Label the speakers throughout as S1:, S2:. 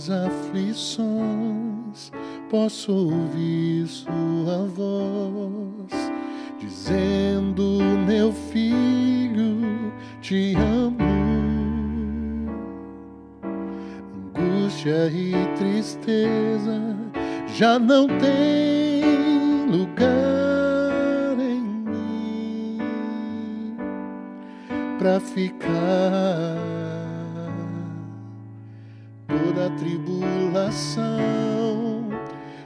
S1: minhas aflições, posso ouvir sua voz, dizendo: meu filho, te amo. Angústia e tristeza já não tem lugar em mim pra ficar. Toda tribulação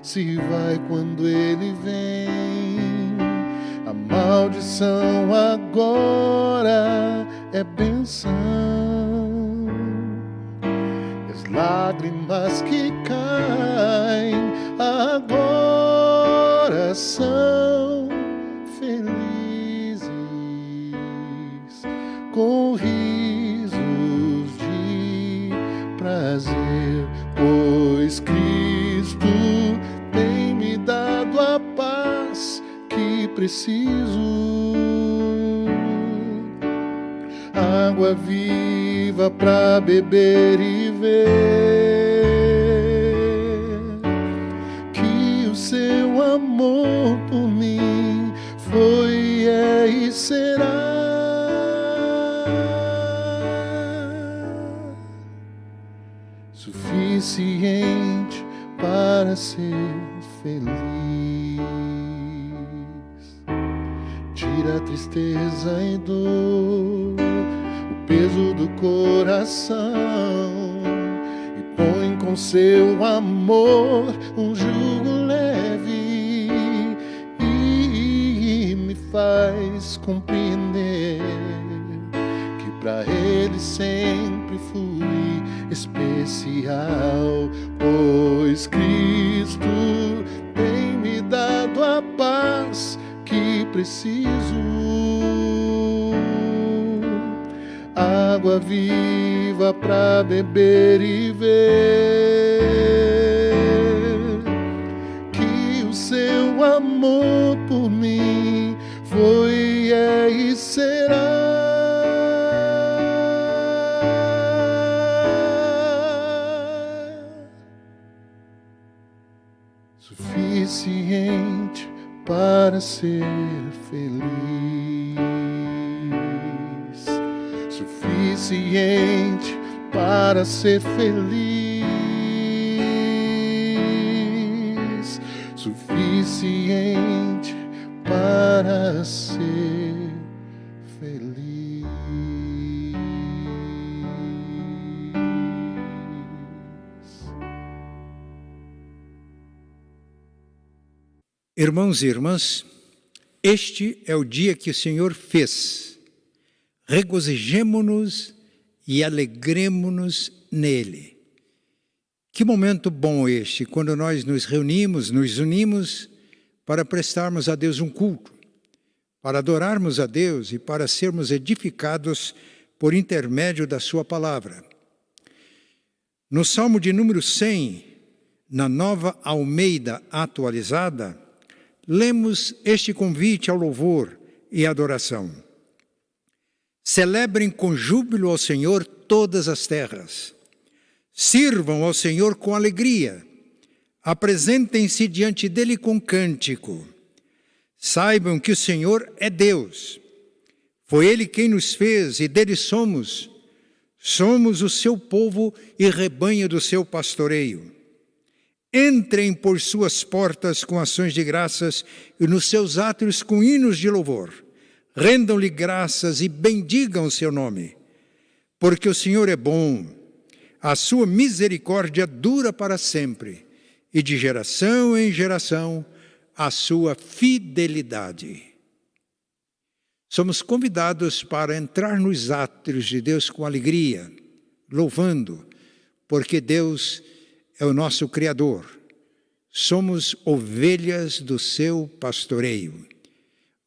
S1: se vai quando ele vem. A maldição agora é bênção. As lágrimas que caem agora são felizes, com risos de prazer, pois Cristo tem me dado a paz que preciso. Água viva pra beber e ver que o seu amor por mim foi, é e será suficiente para ser feliz. Tira a tristeza e dor, o peso do coração, e põe com seu amor um jugo leve, e me faz compreender que pra ele sempre fui especial, pois Cristo tem me dado a paz que preciso. Água viva pra beber e ver que o seu amor por mim foi, é e será suficiente para ser feliz, suficiente para ser feliz, suficiente para ser feliz.
S2: Irmãos e irmãs, este é o dia que o Senhor fez. Regozijemo-nos e alegremo-nos nele. Que momento bom este, quando nós nos reunimos, nos unimos para prestarmos a Deus um culto, para adorarmos a Deus e para sermos edificados por intermédio da sua palavra. No Salmo de número 100, na Nova Almeida atualizada, lemos este convite ao louvor e adoração. Celebrem com júbilo ao Senhor todas as terras. Sirvam ao Senhor com alegria. Apresentem-se diante dele com cântico. Saibam que o Senhor é Deus. Foi ele quem nos fez e dele somos. Somos o seu povo e rebanho do seu pastoreio. Entrem por suas portas com ações de graças e nos seus átrios com hinos de louvor. Rendam-lhe graças e bendigam o seu nome. Porque o Senhor é bom, a sua misericórdia dura para sempre, e de geração em geração a sua fidelidade. Somos convidados para entrar nos átrios de Deus com alegria, louvando, porque Deus é o nosso Criador. Somos ovelhas do seu pastoreio.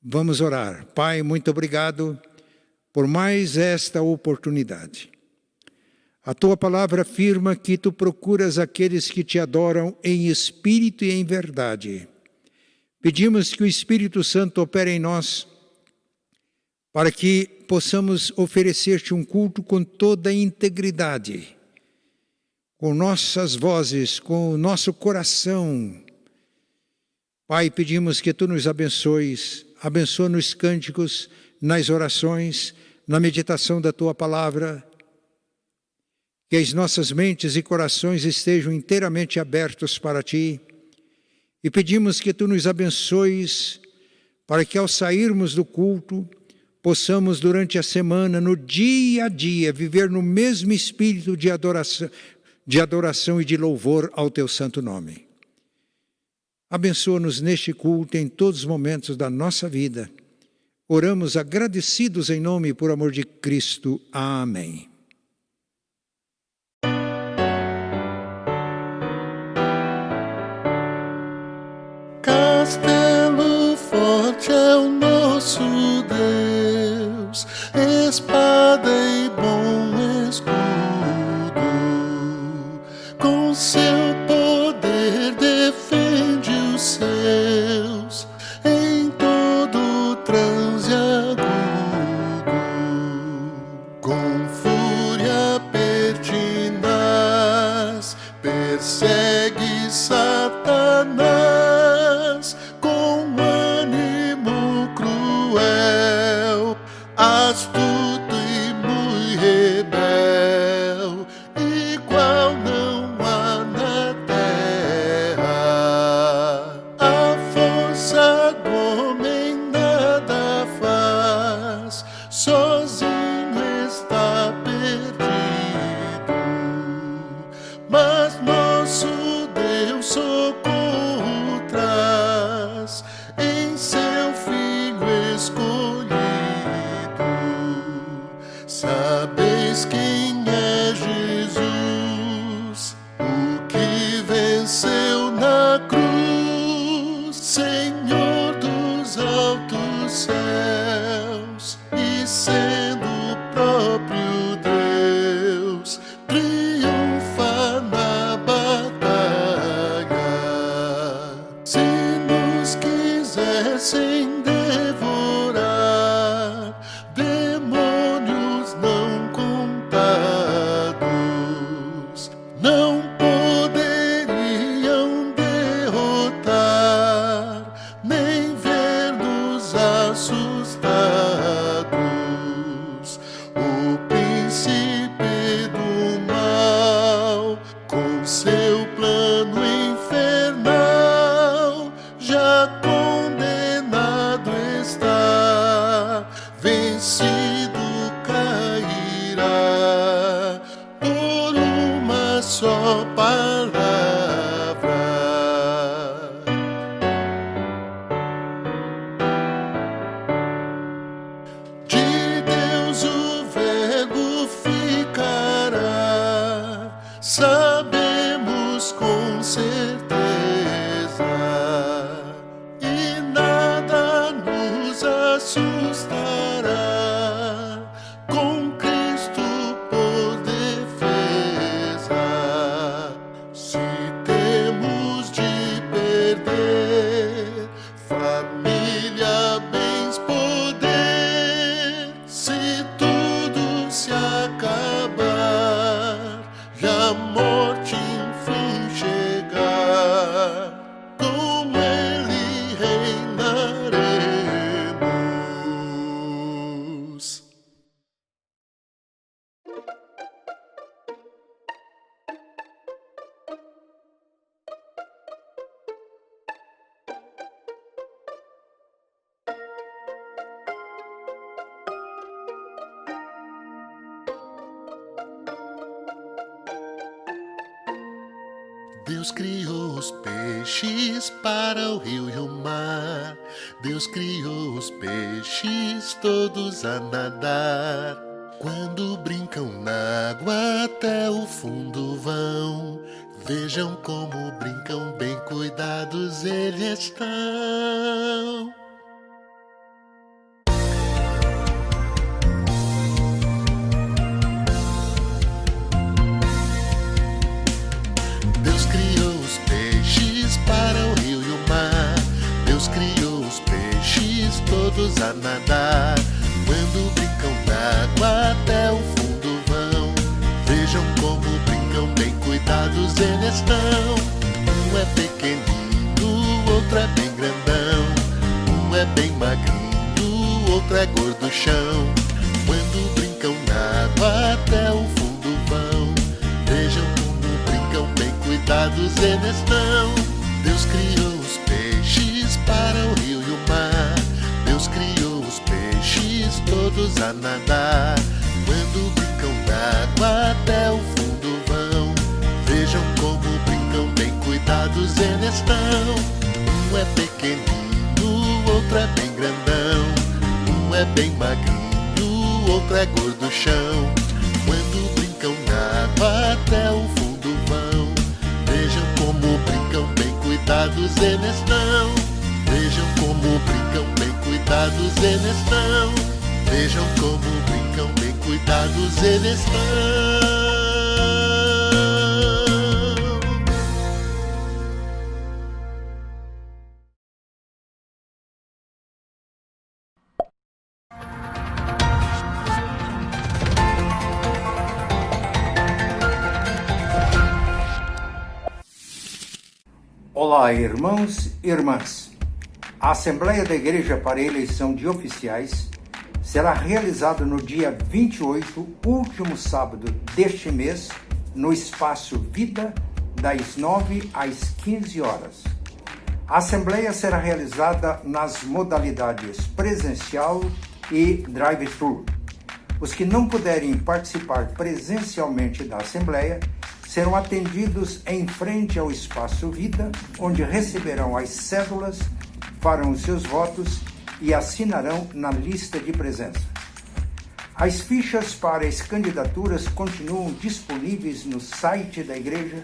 S2: Vamos orar. Pai, muito obrigado por mais esta oportunidade. A tua palavra afirma que tu procuras aqueles que te adoram em espírito e em verdade. Pedimos que o Espírito Santo opere em nós, para que possamos oferecer-te um culto com toda a integridade, com nossas vozes, com o nosso coração. Pai, pedimos que Tu nos abençoes, abençoa nos cânticos, nas orações, na meditação da Tua palavra, que as nossas mentes e corações estejam inteiramente abertos para Ti, e pedimos que Tu nos abençoes para que ao sairmos do culto, possamos durante a semana, no dia a dia, viver no mesmo espírito de adoração e de louvor ao Teu santo nome. Abençoa-nos neste culto em todos os momentos da nossa vida. Oramos agradecidos em nome e por amor de Cristo. Amém.
S1: Castelo forte é o nosso Deus, espada e bom escudo, com seu poder defende os seus em todo transe agudo, com fúria pertinaz persegue Satanás, com ânimo cruel, astuto e muito rebel, igual não há na terra. A força do homem nada faz, sozinho está perdido, mas nosso Deus socorro traz em seu Filho escolhido. Sabeis quem é Jesus, o que venceu na cruz, Senhor dos altos céus, e sendo o próprio Deus, triunfa na batalha. Se nos quisessem devorar, demônios não contados não poderiam derrotar, nem ver-nos assustados. O príncipe do mal, com seu plano infernal, já condenado está, vencido cairá por uma só palavra. De Deus o Verbo ficará, sabemos com certeza, e nada nos assustará, com Cristo por defesa. Se temos de perder família, bens, poder, se tudo se acabar e a morte enfim chegar, com Ele reinaremos. Deus criou os peixes para o rio e o mar. Deus criou os peixes todos a nadar. Quando brincam na água até o fundo vão. Vejam como brincam, bem cuidados eles estão. Deus criou os peixes para o rio e o mar. Deus criou os peixes todos a nadar. Quando brincam na água até o fundo vão. Vejam como brincam, bem cuidados cuidados eles estão. Um é pequenino, outro é bem grandão. Um é bem magrinho, outro é gorduchão. Quando brincam na água até o fundo vão. Vejam como brincam, bem cuidados eles estão. Deus criou os peixes para o rio e o mar. Deus criou os peixes todos a nadar. Quando brincam na água até o fundo vão. Vejam como brincam, bem cuidados eles estão. Um é pequenino, outro é bem grandão. Um é bem magrinho, outro é gorduchão. Quando brincam na água até o fundo vão. Vejam como brincam, bem cuidados eles estão. Vejam como brincam, bem cuidados eles estão. Vejam como brincam, bem cuidados eles estão.
S2: Olá, irmãos e irmãs. A Assembleia da Igreja para a eleição de oficiais será realizada no dia 28, último sábado deste mês, no Espaço Vida, das 9 às 15 horas. A Assembleia será realizada nas modalidades presencial e drive-thru. Os que não puderem participar presencialmente da Assembleia serão atendidos em frente ao Espaço Vida, onde receberão as cédulas, farão os seus votos e assinarão na lista de presença. As fichas para as candidaturas continuam disponíveis no site da igreja,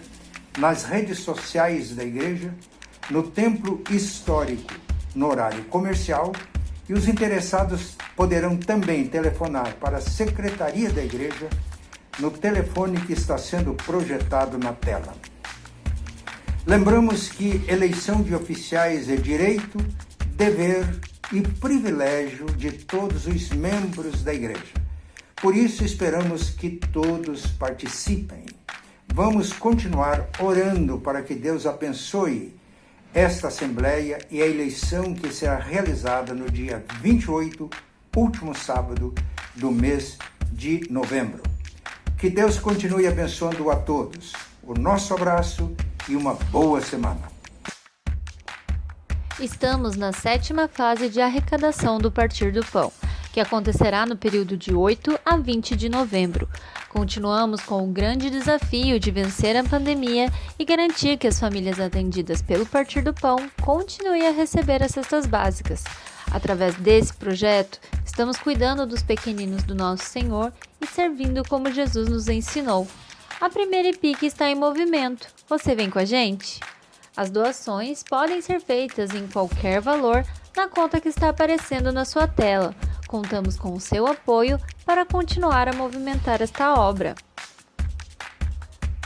S2: nas redes sociais da igreja, no templo histórico, no horário comercial, e os interessados poderão também telefonar para a secretaria da igreja no telefone que está sendo projetado na tela. Lembramos que eleição de oficiais é direito, dever e privilégio de todos os membros da igreja. Por isso esperamos que todos participem. Vamos continuar orando para que Deus abençoe esta Assembleia e a eleição que será realizada no dia 28, último sábado do mês de novembro. Que Deus continue abençoando a todos. O nosso abraço e uma boa semana.
S3: Estamos na 7ª fase de arrecadação do Partir do Pão, que acontecerá no período de 8 a 20 de novembro. Continuamos com o grande desafio de vencer a pandemia e garantir que as famílias atendidas pelo Partir do Pão continuem a receber as cestas básicas. Através desse projeto, estamos cuidando dos pequeninos do nosso Senhor e servindo como Jesus nos ensinou. A primeira EPIC está em movimento. Você vem com a gente? As doações podem ser feitas em qualquer valor na conta que está aparecendo na sua tela. Contamos com o seu apoio para continuar a movimentar esta obra.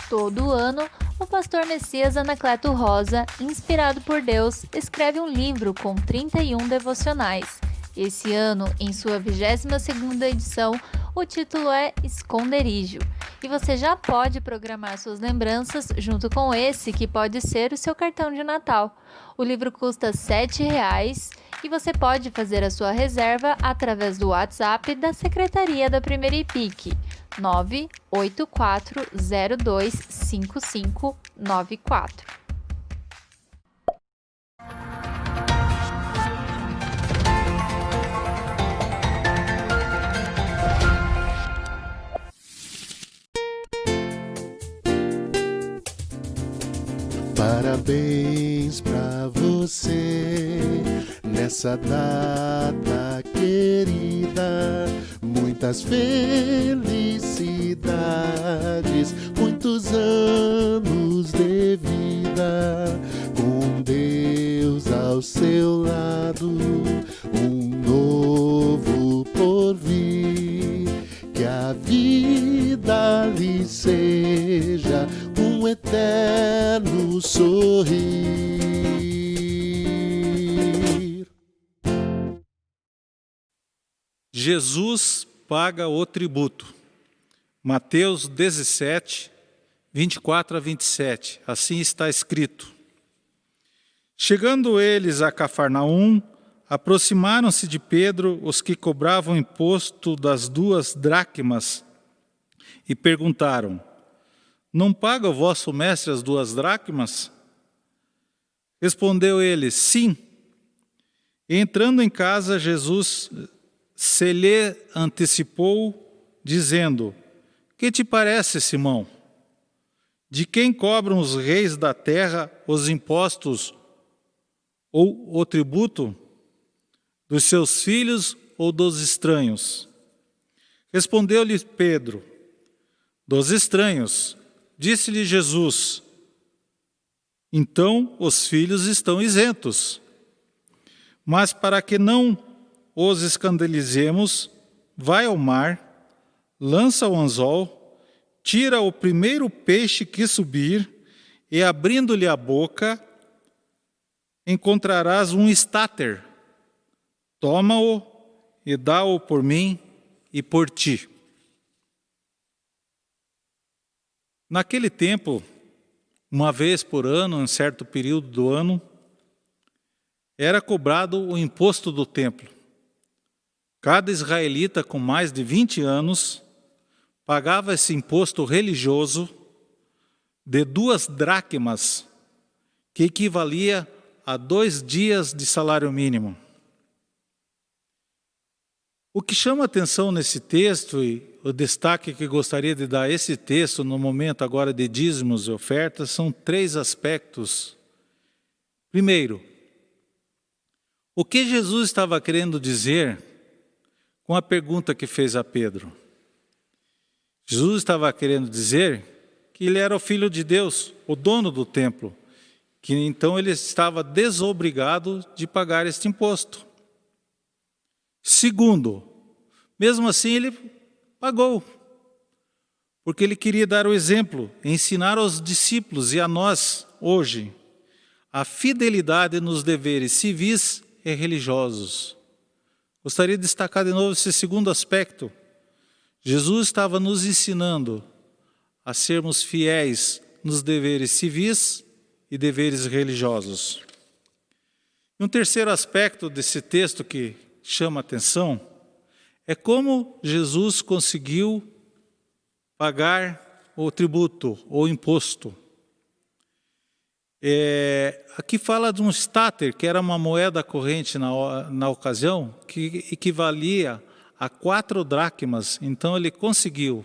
S3: Todo ano, o pastor Messias Anacleto Rosa, inspirado por Deus, escreve um livro com 31 devocionais. Esse ano, em sua 22ª edição, o título é Esconderijo. E você já pode programar suas lembranças junto com esse que pode ser o seu cartão de Natal. O livro custa R$ 7,00 e você pode fazer a sua reserva através do WhatsApp da Secretaria da Primeira EPIC, 984025594.
S1: Parabéns pra você nessa data querida. Muitas felicidades, muitos anos de vida. Com Deus ao seu lado, um novo porvir. Que a vida lhe seja um eterno sorrir.
S4: Jesus paga o tributo. Mateus 17, 24 a 27. Assim está escrito. Chegando eles a Cafarnaum, aproximaram-se de Pedro os que cobravam imposto das 2 dracmas e perguntaram: não paga o vosso mestre as 2 dracmas? Respondeu ele: sim. E entrando em casa, Jesus se lhe antecipou, dizendo: que te parece, Simão? De quem cobram os reis da terra os impostos ou o tributo? Dos seus filhos ou dos estranhos? Respondeu-lhe Pedro: dos estranhos. Disse-lhe Jesus: então os filhos estão isentos. Mas para que não os escandalizemos, vai ao mar, lança o anzol, tira o primeiro peixe que subir, e abrindo-lhe a boca, encontrarás um estáter. Toma-o e dá-o por mim e por ti. Naquele tempo, uma vez por ano, em certo período do ano, era cobrado o imposto do templo. Cada israelita com mais de 20 anos pagava esse imposto religioso de 2 dracmas, que equivalia a 2 dias de salário mínimo. O que chama atenção nesse texto, e o destaque que gostaria de dar a esse texto no momento agora de dízimos e ofertas, são 3 aspectos. Primeiro, o que Jesus estava querendo dizer com a pergunta que fez a Pedro? Jesus estava querendo dizer que ele era o Filho de Deus, o dono do templo, que então ele estava desobrigado de pagar este imposto. Segundo, mesmo assim ele pagou, porque ele queria dar o exemplo, ensinar aos discípulos e a nós hoje a fidelidade nos deveres civis e religiosos. Gostaria de destacar de novo esse segundo aspecto. Jesus estava nos ensinando a sermos fiéis nos deveres civis e deveres religiosos. E um terceiro aspecto desse texto que chama a atenção é como Jesus conseguiu pagar o tributo ou imposto. Aqui fala de um estáter, que era uma moeda corrente na ocasião, que equivalia a 4 dracmas. Então ele conseguiu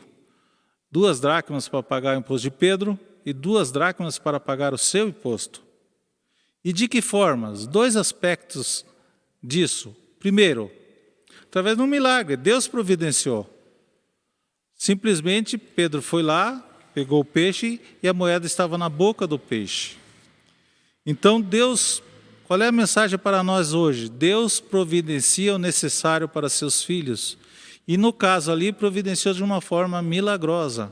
S4: 2 dracmas para pagar o imposto de Pedro e 2 dracmas para pagar o seu imposto. E de que formas? 2 aspectos disso. Primeiro, através de um milagre, Deus providenciou. Simplesmente Pedro foi lá, pegou o peixe e a moeda estava na boca do peixe. Então Deus, qual é a mensagem para nós hoje? Deus providencia o necessário para seus filhos. E no caso ali, providenciou de uma forma milagrosa.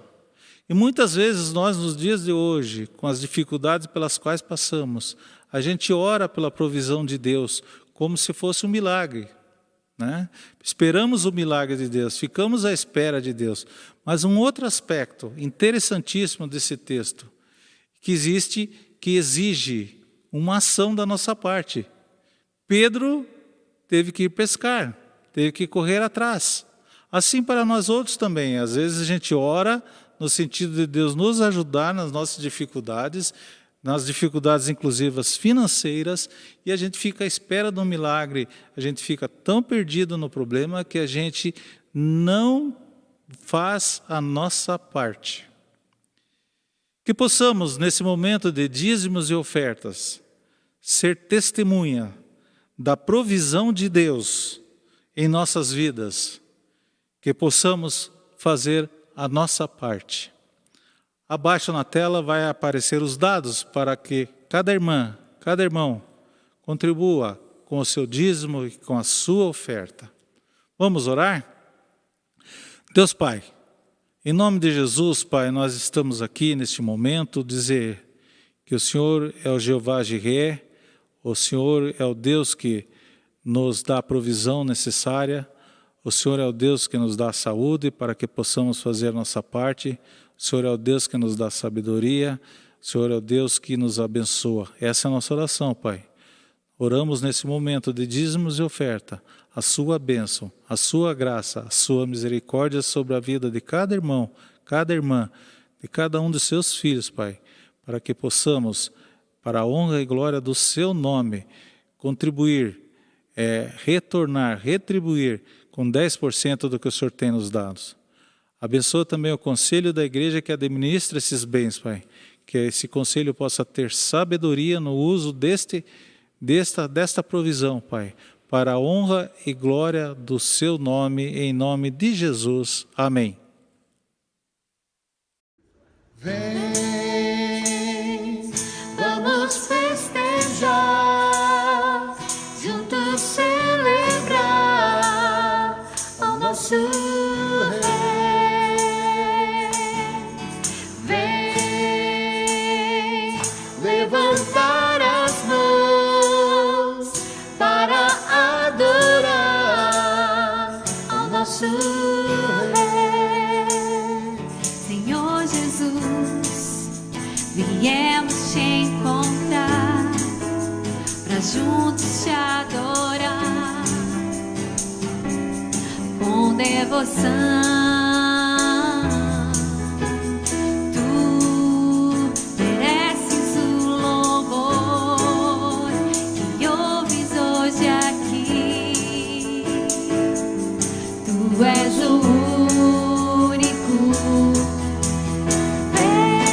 S4: E muitas vezes nós, nos dias de hoje, com as dificuldades pelas quais passamos, a gente ora pela provisão de Deus como se fosse um milagre, né? Esperamos o milagre de Deus, ficamos à espera de Deus. Mas um outro aspecto interessantíssimo desse texto, que exige uma ação da nossa parte. Pedro teve que ir pescar, teve que correr atrás. Assim para nós outros também. Às vezes a gente ora no sentido de Deus nos ajudar nas nossas dificuldades, nas dificuldades inclusivas financeiras, e a gente fica à espera de um milagre, a gente fica tão perdido no problema que a gente não faz a nossa parte. Que possamos, nesse momento de dízimos e ofertas, ser testemunha da provisão de Deus em nossas vidas, que possamos fazer a nossa parte. Abaixo na tela vai aparecer os dados para que cada irmã, cada irmão contribua com o seu dízimo e com a sua oferta. Vamos orar? Deus Pai, em nome de Jesus, Pai, nós estamos aqui neste momento dizer que o Senhor é o Jeová Jireh, o Senhor é o Deus que nos dá a provisão necessária, o Senhor é o Deus que nos dá a saúde para que possamos fazer a nossa parte, O Senhor é o Deus que nos dá sabedoria, o Senhor é o Deus que nos abençoa. Essa é a nossa oração, Pai. Oramos nesse momento de dízimos e oferta, a sua bênção, a sua graça, a sua misericórdia sobre a vida de cada irmão, cada irmã, de cada um dos seus filhos, Pai, para que possamos, para a honra e glória do seu nome, contribuir, retornar, retribuir com 10% do que o Senhor tem nos dado. Abençoa também o conselho da igreja que administra esses bens, Pai, que esse conselho possa ter sabedoria no uso desta provisão, Pai, para a honra e glória do seu nome, em nome de Jesus. Amém.
S5: Vem, vamos festejar, juntos celebrar ao nosso Rei. Vem, levantar as mãos para adorar ao nosso Rei. Senhor Jesus, viemos te encontrar pra juntos te adorar com devoção. Tu mereces o louvor que ouves hoje aqui. Tu és o único. Vem,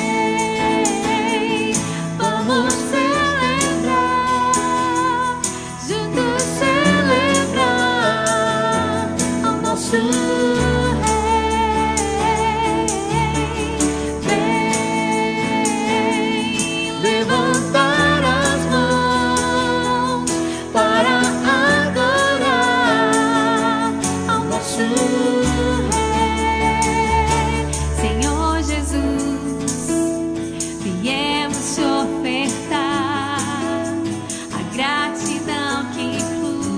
S5: vamos celebrar, juntos celebrar ao nosso Rei. Vem, levantar as mãos para adorar ao nosso Rei. Senhor Jesus, viemos te ofertar a gratidão que flui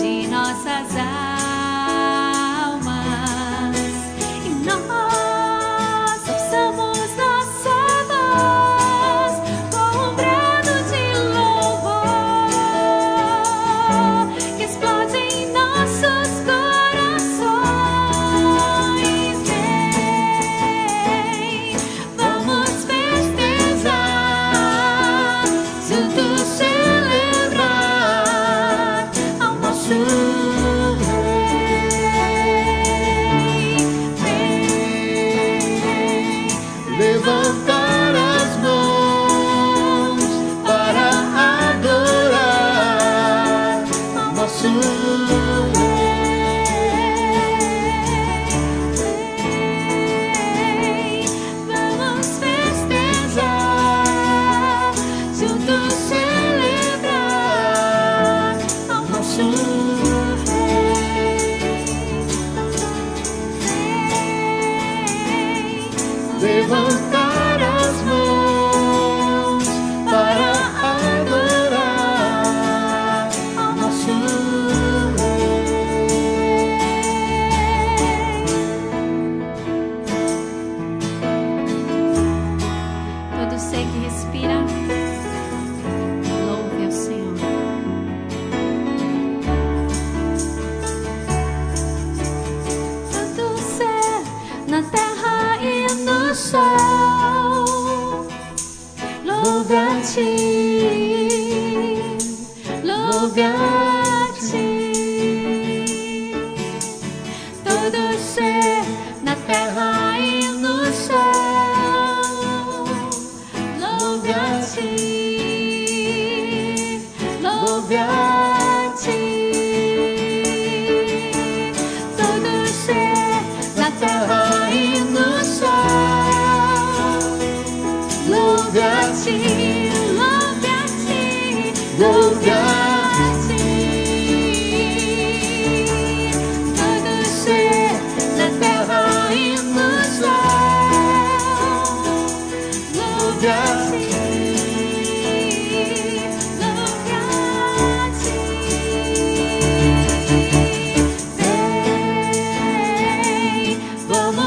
S5: de nossas almas, e nós usamos nossa voz com um brado de louvor que explode em nossos corações. Vem, vamos festejar, juntos celebrar ao nosso Rei. Vem, levantar as mãos para adorar ao nosso Rei. Vamos festejar, juntos celebrar ao nosso Rei. Levantar as mãos para adorar ao nosso Rei. Todo ser que respira, louve ao Senhor. Todo ser na terra e no céu, louve a ti, louve a ti. Todo ser na terra e no céu, louve a ti, louve a ti. Todo ser na terra e no céu, louve a ti, louve a ti, louve a ti. Todo ser na terra e no céu, louve a ti, louve a ti. Vem, vamos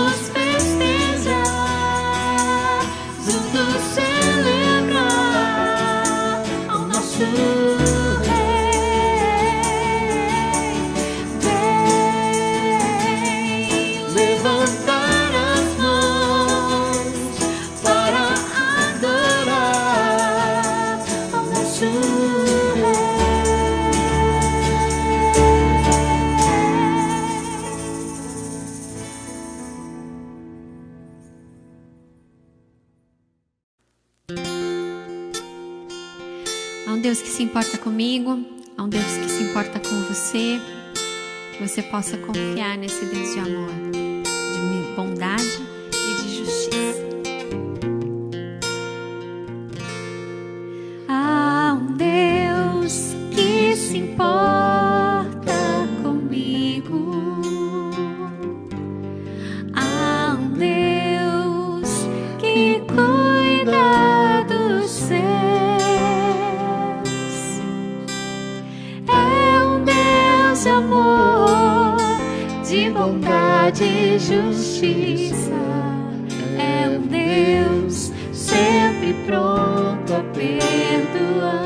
S5: Deus que se importa comigo, há um Deus que se importa com você, que você possa confiar nesse Deus de amor, de bondade e de justiça. Há um Deus que se importa comigo, há um Deus que cuida dos céus, é um Deus de amor, de bondade e justiça, é um Deus sempre pronto a perdoar.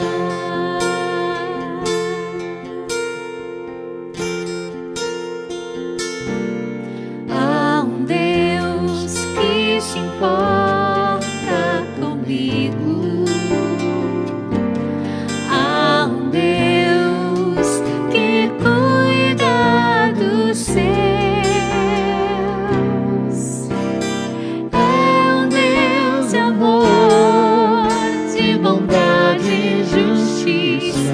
S5: Há um Deus que se importa comigo, há um Deus que cuida dos céus, é um Deus de amor, de bondade e justiça,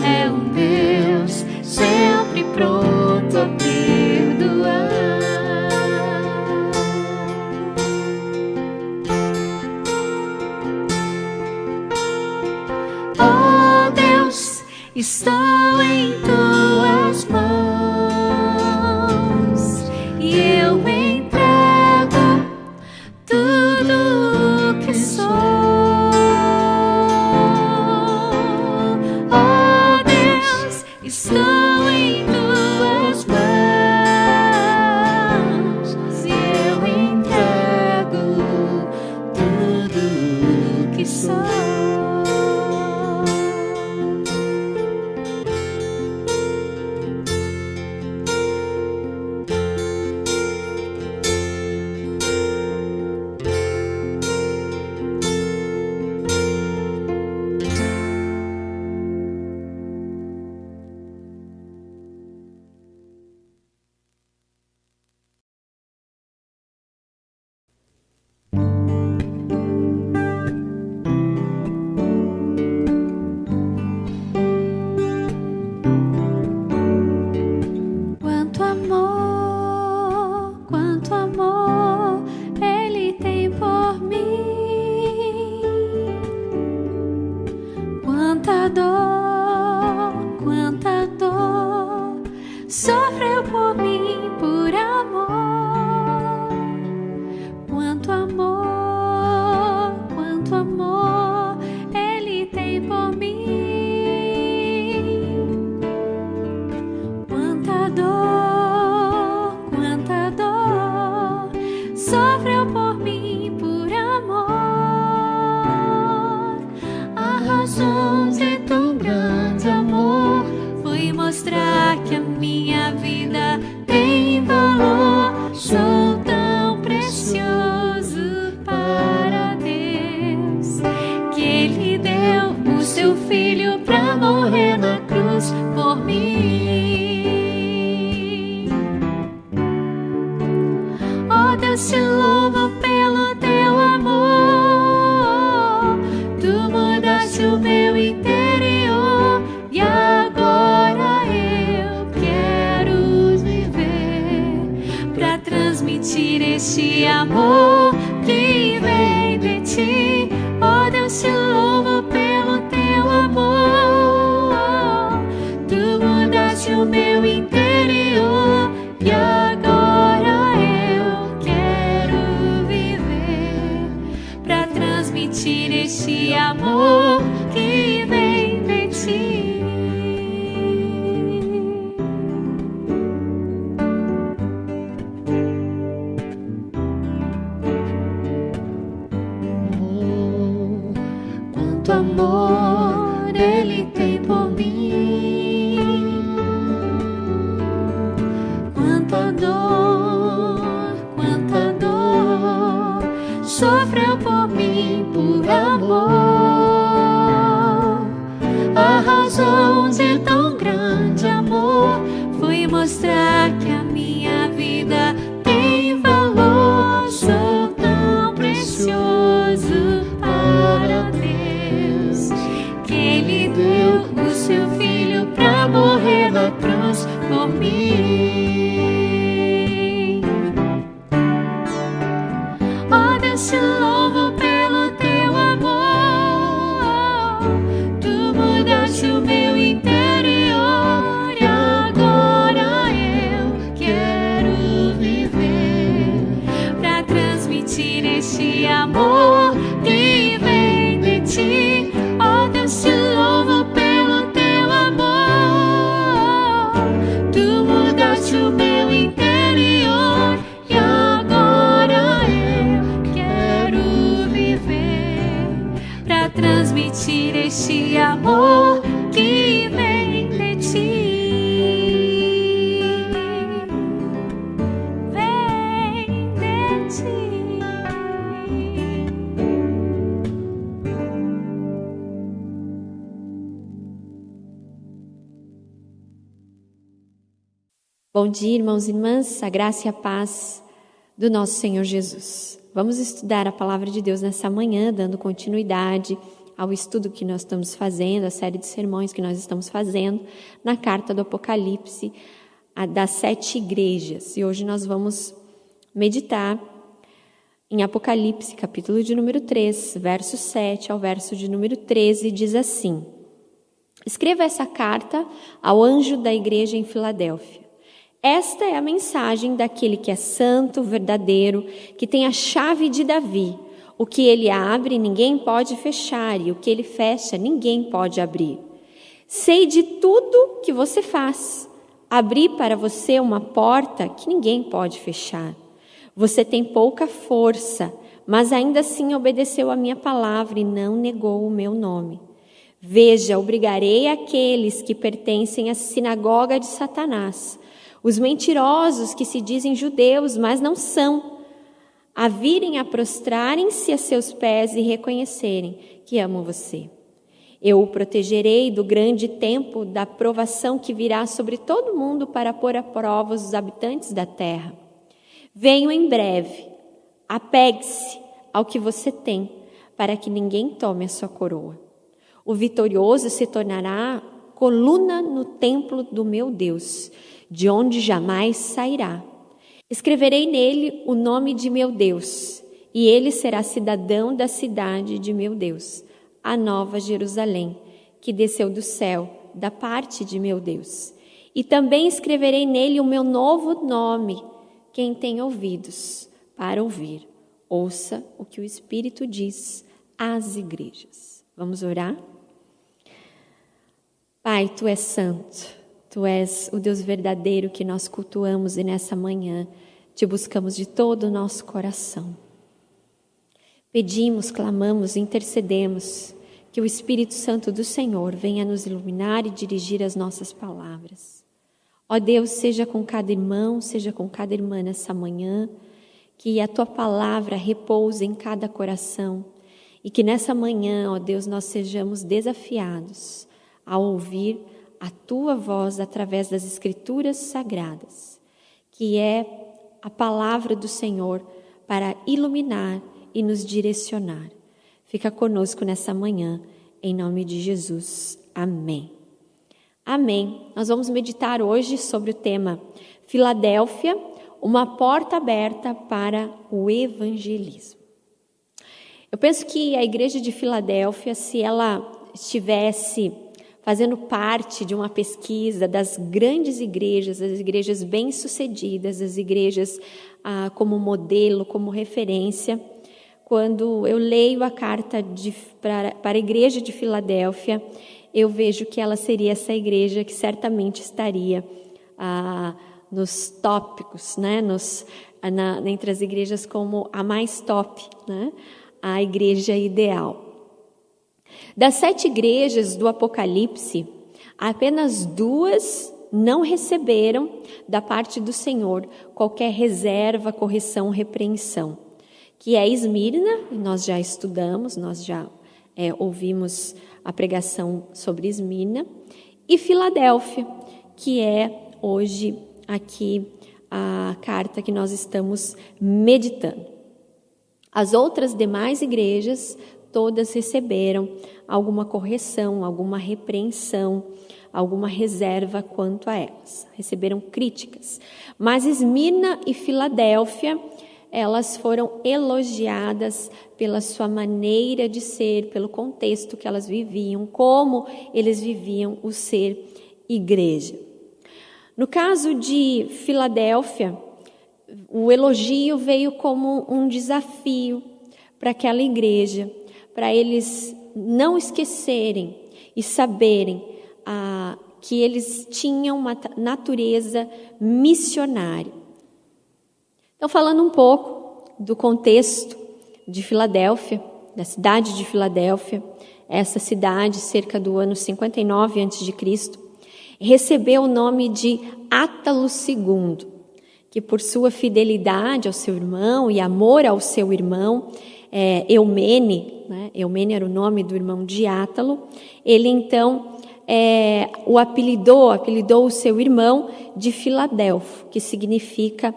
S5: é um Deus sempre pronto a perdoar. Oh Deus, estou em tuas mãos e eu entrego tudo o que sou. Oh Deus, estou em tuas mãos e eu entrego tudo o que sou. Quanto amor Ele tem por mim, quanta dor sofreu por mim por amor. Quanto amor Ele tem por mim, quanta dor sofreu por mim por amor. A razão de tão grande amor foi mostrar que a minha vida tem valor. Sou tão precioso para Deus que Ele deu o seu Filho pra morrer na cruz por mim. Oh Deus, te louvo pelo teu amor, tu mudaste o meu interior e agora eu quero viver pra transmitir este amor que vem de ti. Oh Deus, te louvo pelo teu amor, tu mudaste o meu interior e agora eu quero viver pra transmitir este amor que vem de ti. Quanto amor Ele tem por mim, quanta dor sofreu por mim por amor. por mim. Oh Deus, te louvo pelo teu amor. Tu mudaste o meu interior e agora eu quero viver pra transmitir este amor que vem de ti. Oh Deus, te louvo pelo teu amor. Tu mudaste o meu interior e agora eu quero viver pra transmitir este amor que vem de ti. Vem de ti.
S6: Bom dia, irmãos e irmãs, a graça e a paz do nosso Senhor Jesus. Vamos estudar a palavra de Deus nessa manhã, dando continuidade ao estudo que nós estamos fazendo, a série de sermões que nós estamos fazendo na carta do Apocalipse das 7 igrejas. E hoje nós vamos meditar em Apocalipse, capítulo de número 3, verso 7 ao verso de número 13, diz assim: Escreva essa carta ao anjo da igreja em Filadélfia. Esta é a mensagem daquele que é santo, verdadeiro, que tem a chave de Davi. O que ele abre, ninguém pode fechar, e o que ele fecha, ninguém pode abrir. Sei de tudo que você faz. Abri para você uma porta que ninguém pode fechar. Você tem pouca força, mas ainda assim obedeceu a minha palavra e não negou o meu nome. Veja, obrigarei aqueles que pertencem à sinagoga de Satanás, os mentirosos que se dizem judeus, mas não são, a virem a prostrarem-se a seus pés e reconhecerem que amo você. Eu o protegerei do grande tempo da provação que virá sobre todo mundo para pôr à prova os habitantes da terra. Venho em breve, apegue-se ao que você tem, para que ninguém tome a sua coroa. O vitorioso se tornará coluna no templo do meu Deus, de onde jamais sairá. Escreverei nele o nome de meu Deus, e ele será cidadão da cidade de meu Deus, a nova Jerusalém, que desceu do céu, da parte de meu Deus. E também escreverei nele o meu novo nome. Quem tem ouvidos para ouvir, ouça o que o Espírito diz às igrejas. Vamos orar? Pai, Tu és santo. Tu és o Deus verdadeiro que nós cultuamos e nessa manhã Te buscamos de todo o nosso coração. Pedimos, clamamos, intercedemos que o Espírito Santo do Senhor venha nos iluminar e dirigir as nossas palavras. Ó Deus, seja com cada irmão, seja com cada irmã nessa manhã, que a Tua palavra repouse em cada coração e que nessa manhã, ó Deus, nós sejamos desafiados a ouvir a Tua voz através das Escrituras Sagradas, que é a palavra do Senhor para iluminar e nos direcionar. Fica conosco nessa manhã, em nome de Jesus. Amém. Amém. Nós vamos meditar hoje sobre o tema Filadélfia, uma porta aberta para o evangelismo. Eu penso que a igreja de Filadélfia, se ela estivesse fazendo parte de uma pesquisa das grandes igrejas, as igrejas bem-sucedidas, as igrejas como modelo, como referência. Quando eu leio a carta para a igreja de Filadélfia, eu vejo que ela seria essa igreja que certamente estaria nos tópicos, né? Entre as igrejas como a mais top, né? A igreja ideal. Das 7 igrejas do Apocalipse, apenas 2 não receberam da parte do Senhor qualquer reserva, correção, repreensão, que é Esmirna, nós já estudamos, nós já ouvimos a pregação sobre Esmirna, e Filadélfia, que é hoje aqui a carta que nós estamos meditando. As outras demais igrejas, todas receberam alguma correção, alguma repreensão, alguma reserva quanto a elas. Receberam críticas. Mas Esmirna e Filadélfia, elas foram elogiadas pela sua maneira de ser, pelo contexto que elas viviam, como eles viviam o ser igreja. No caso de Filadélfia, o elogio veio como um desafio para aquela igreja, para eles não esquecerem e saberem que eles tinham uma natureza missionária. Então, falando um pouco do contexto de Filadélfia, da cidade de Filadélfia, essa cidade, cerca do ano 59 a.C., recebeu o nome de Átalo II, que por sua fidelidade ao seu irmão e amor ao seu irmão, Eumene, né? Eumene era o nome do irmão de Átalo, ele então apelidou o seu irmão de Filadelfo, que significa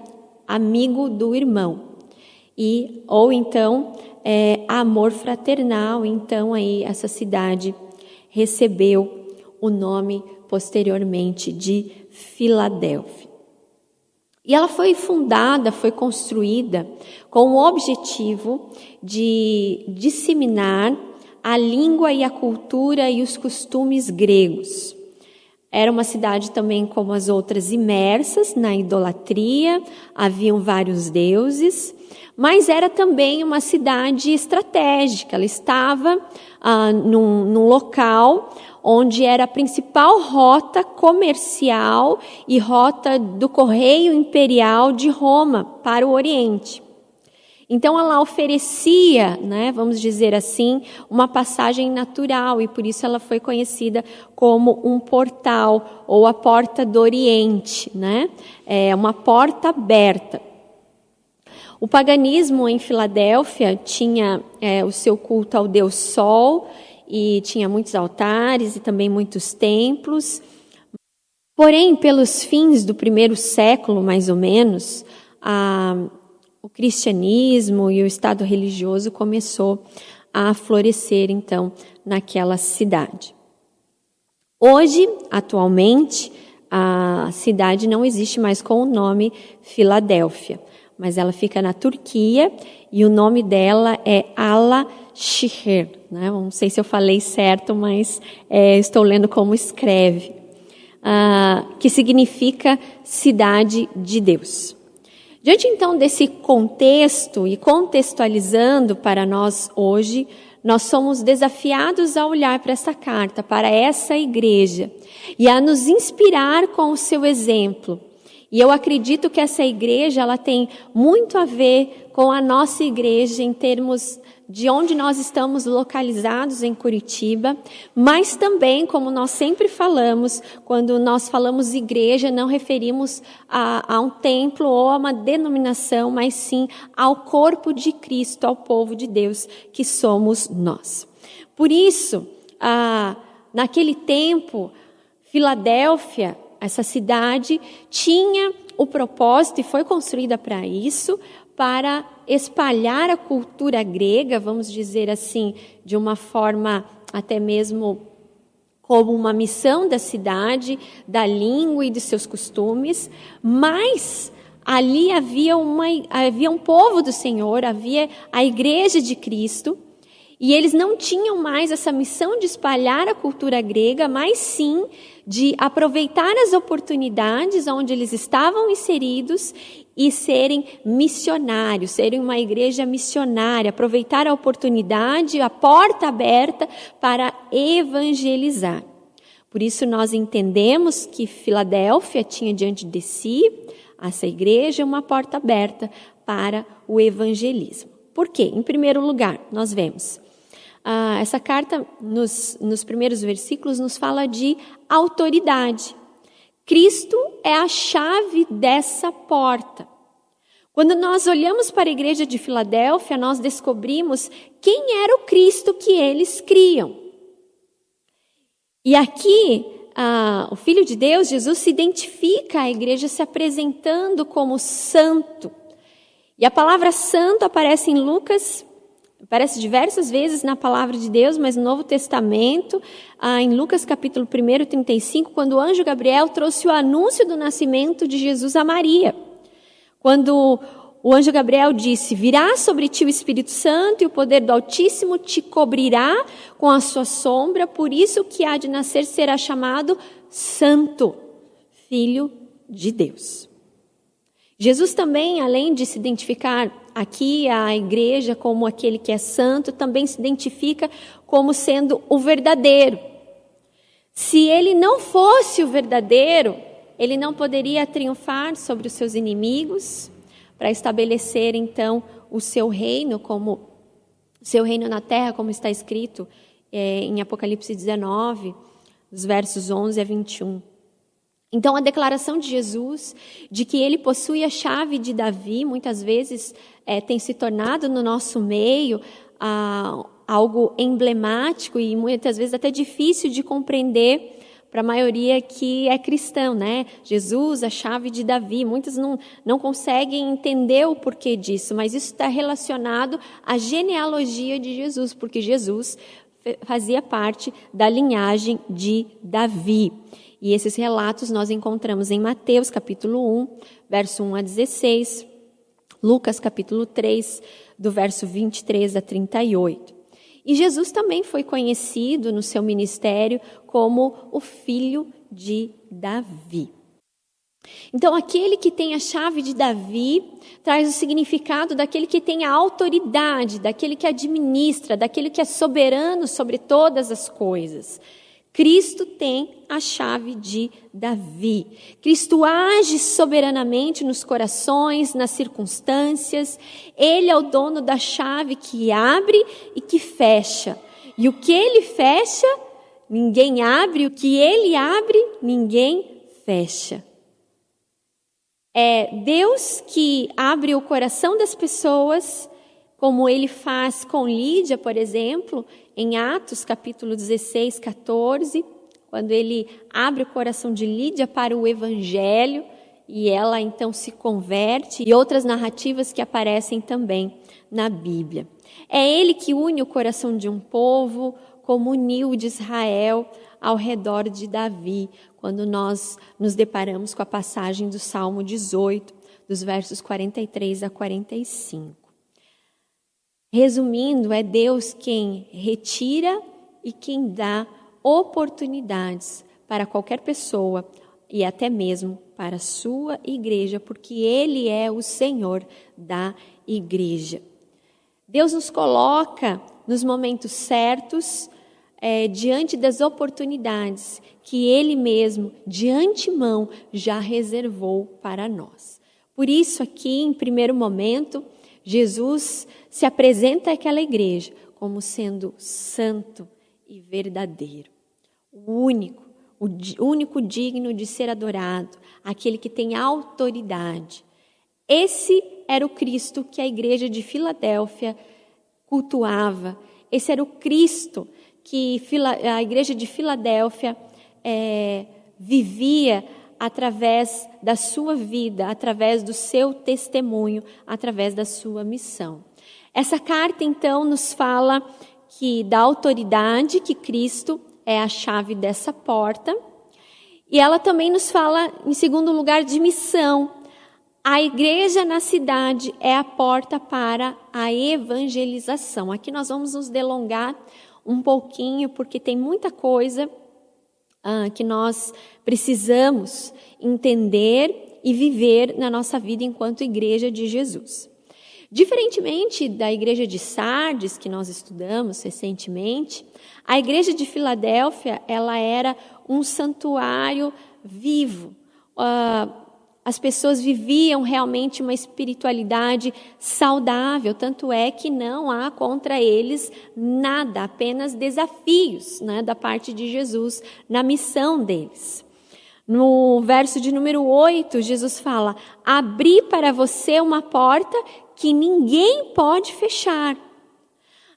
S6: amigo do irmão, ou então amor fraternal. Então aí essa cidade recebeu o nome posteriormente de Filadélfia. E ela foi fundada, foi construída com o objetivo de disseminar a língua e a cultura e os costumes gregos. Era uma cidade também como as outras imersas na idolatria, haviam vários deuses, mas era também uma cidade estratégica. Ela estava num local onde era a principal rota comercial e rota do correio imperial de Roma para o Oriente. Então ela oferecia, né, vamos dizer assim, uma passagem natural, e por isso ela foi conhecida como um portal ou a porta do Oriente, né? Uma porta aberta. O paganismo em Filadélfia tinha o seu culto ao deus Sol, e tinha muitos altares e também muitos templos. Porém, pelos fins do primeiro século, mais ou menos, o cristianismo e o estado religioso começou a florescer, então, naquela cidade. Hoje, atualmente, a cidade não existe mais com o nome Filadélfia, mas ela fica na Turquia e o nome dela é Alaşehir, né? Não sei se eu falei certo, mas estou lendo como escreve, que significa cidade de Deus. Diante então desse contexto e contextualizando para nós hoje, nós somos desafiados a olhar para essa carta, para essa igreja e a nos inspirar com o seu exemplo. E eu acredito que essa igreja ela tem muito a ver com a nossa igreja em termos de onde nós estamos localizados em Curitiba, mas também, como nós sempre falamos, quando nós falamos igreja, não referimos a um templo ou a uma denominação, mas sim ao corpo de Cristo, ao povo de Deus, que somos nós. Por isso, naquele tempo, Filadélfia, essa cidade, tinha o propósito, e foi construída para isso, para espalhar a cultura grega, vamos dizer assim, de uma forma até mesmo como uma missão da cidade, da língua e de seus costumes, mas ali havia um povo do Senhor, havia a igreja de Cristo, e eles não tinham mais essa missão de espalhar a cultura grega, mas sim de aproveitar as oportunidades onde eles estavam inseridos e serem missionários, serem uma igreja missionária, aproveitar a oportunidade, a porta aberta para evangelizar. Por isso nós entendemos que Filadélfia tinha diante de si, essa igreja, uma porta aberta para o evangelismo. Por quê? Em primeiro lugar, nós vemos essa carta, nos primeiros versículos, nos fala de autoridade. Cristo é a chave dessa porta. Quando nós olhamos para a igreja de Filadélfia, nós descobrimos quem era o Cristo que eles criam. E aqui, o Filho de Deus, Jesus, se identifica à igreja se apresentando como santo. E a palavra santo aparece em Lucas Aparece diversas vezes na palavra de Deus, mas no Novo Testamento, em Lucas capítulo 1, 35, quando o anjo Gabriel trouxe o anúncio do nascimento de Jesus a Maria. Quando o anjo Gabriel disse: virá sobre ti o Espírito Santo e o poder do Altíssimo te cobrirá com a sua sombra, por isso que há de nascer será chamado Santo, Filho de Deus. Jesus também, além de se identificar aqui a igreja como aquele que é santo, também se identifica como sendo o verdadeiro. Se ele não fosse o verdadeiro, ele não poderia triunfar sobre os seus inimigos para estabelecer então o seu reino na terra, como está escrito em Apocalipse 19, dos versos 11 a 21. Então, a declaração de Jesus de que ele possui a chave de Davi, muitas vezes tem se tornado no nosso meio algo emblemático e muitas vezes até difícil de compreender para a maioria que é cristão, né? Jesus, a chave de Davi. Muitos não conseguem entender o porquê disso, mas isso está relacionado à genealogia de Jesus, porque Jesus fazia parte da linhagem de Davi. E esses relatos nós encontramos em Mateus, capítulo 1, verso 1 a 16, Lucas, capítulo 3, do verso 23 a 38. E Jesus também foi conhecido no seu ministério como o Filho de Davi. Então, aquele que tem a chave de Davi traz o significado daquele que tem a autoridade, daquele que administra, daquele que é soberano sobre todas as coisas. Cristo tem a chave de Davi. Cristo age soberanamente nos corações, nas circunstâncias. Ele é o dono da chave que abre e que fecha. E o que ele fecha, ninguém abre. O que ele abre, ninguém fecha. É Deus que abre o coração das pessoas, como ele faz com Lídia, por exemplo, em Atos, capítulo 16, 14, quando ele abre o coração de Lídia para o evangelho, e ela então se converte, e outras narrativas que aparecem também na Bíblia. É ele que une o coração de um povo, como uniu o de Israel ao redor de Davi, quando nós nos deparamos com a passagem do Salmo 18, dos versos 43 a 45. Resumindo, é Deus quem retira e quem dá oportunidades para qualquer pessoa e até mesmo para a sua igreja, porque Ele é o Senhor da igreja. Deus nos coloca nos momentos certos, diante das oportunidades que Ele mesmo, de antemão, já reservou para nós. Por isso, aqui, em primeiro momento, Jesus se apresenta àquela igreja como sendo santo e verdadeiro, o único digno de ser adorado, aquele que tem autoridade. Esse era o Cristo que a igreja de Filadélfia cultuava. Esse era o Cristo que a igreja de Filadélfia vivia através da sua vida, através do seu testemunho, através da sua missão. Essa carta, então, nos fala da autoridade, que Cristo é a chave dessa porta. E ela também nos fala, em segundo lugar, de missão. A igreja na cidade é a porta para a evangelização. Aqui nós vamos nos delongar um pouquinho, porque tem muita coisa que nós precisamos entender e viver na nossa vida enquanto igreja de Jesus. Diferentemente da igreja de Sardes, que nós estudamos recentemente, a igreja de Filadélfia, ela era um santuário vivo. As pessoas viviam realmente uma espiritualidade saudável, tanto é que não há contra eles nada, apenas desafios, né, da parte de Jesus na missão deles. No verso de número 8, Jesus fala: abri para você uma porta que ninguém pode fechar.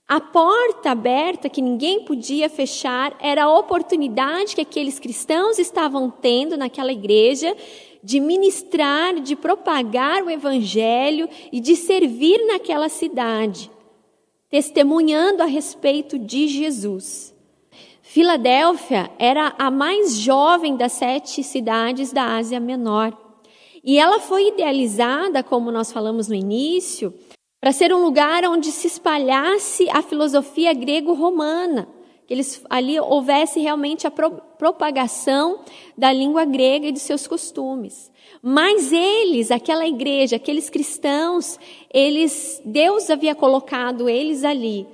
S6: A porta aberta que ninguém podia fechar era a oportunidade que aqueles cristãos estavam tendo naquela igreja de ministrar, de propagar o evangelho e de servir naquela cidade. testemunhando a respeito de Jesus. Filadélfia era a mais jovem das 7 cidades da Ásia Menor. E ela foi idealizada, como nós falamos no início, para ser um lugar onde se espalhasse a filosofia grego-romana, que ali houvesse realmente a propagação da língua grega e de seus costumes. Mas eles, aquela igreja, aqueles cristãos, Deus havia colocado eles ali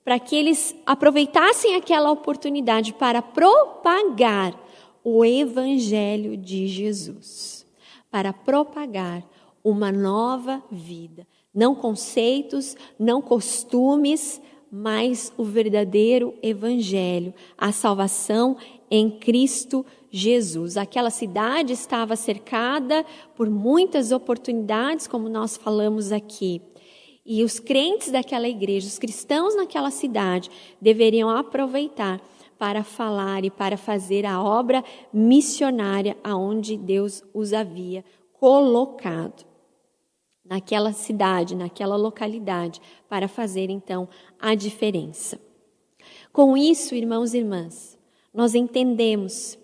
S6: para que eles aproveitassem aquela oportunidade para propagar o evangelho de Jesus, para propagar uma nova vida, não conceitos, não costumes, mas o verdadeiro evangelho, a salvação em Cristo Jesus. Aquela cidade estava cercada por muitas oportunidades, como nós falamos aqui. E os crentes daquela igreja, os cristãos naquela cidade, deveriam aproveitar para falar e para fazer a obra missionária aonde Deus os havia colocado. Naquela cidade, naquela localidade, para fazer então a diferença. Com isso, irmãos e irmãs, nós entendemos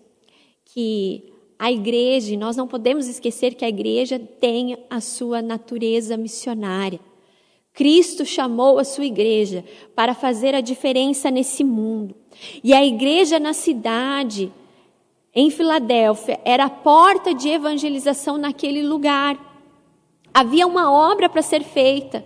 S6: que a igreja, nós não podemos esquecer que a igreja tem a sua natureza missionária. Cristo chamou a sua igreja para fazer a diferença nesse mundo. E a igreja na cidade, em Filadélfia, era a porta de evangelização naquele lugar. Havia uma obra para ser feita.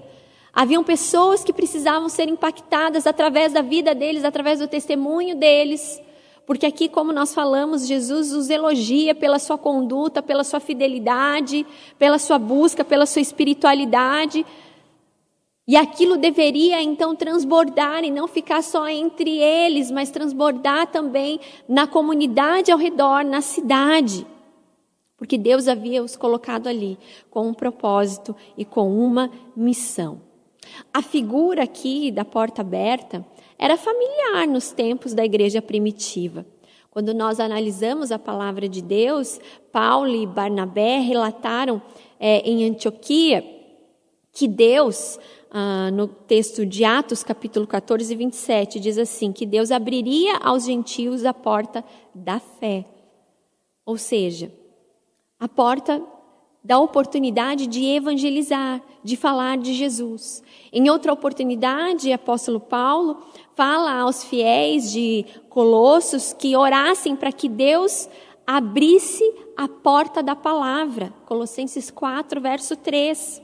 S6: Haviam pessoas que precisavam ser impactadas através da vida deles, através do testemunho deles. Porque aqui, como nós falamos, Jesus os elogia pela sua conduta, pela sua fidelidade, pela sua busca, pela sua espiritualidade. E aquilo deveria então transbordar e não ficar só entre eles, mas transbordar também na comunidade ao redor, na cidade. Porque Deus havia os colocado ali com um propósito e com uma missão. A figura aqui da porta aberta era familiar nos tempos da igreja primitiva. Quando nós analisamos a palavra de Deus, Paulo e Barnabé relataram em Antioquia que Deus, no texto de Atos, capítulo 14, 27, diz assim, que Deus abriria aos gentios a porta da fé. Ou seja, a porta da oportunidade de evangelizar, de falar de Jesus. Em outra oportunidade, o apóstolo Paulo fala aos fiéis de Colossos que orassem para que Deus abrisse a porta da palavra. Colossenses 4, verso 3.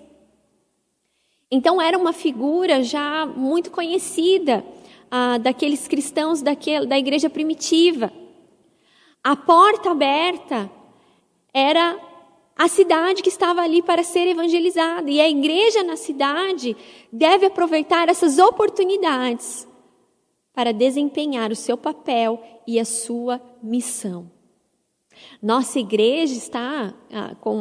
S6: Então era uma figura já muito conhecida daqueles cristãos da igreja primitiva. A porta aberta era a cidade que estava ali para ser evangelizada. E a igreja na cidade deve aproveitar essas oportunidades para desempenhar o seu papel e a sua missão. Nossa igreja está,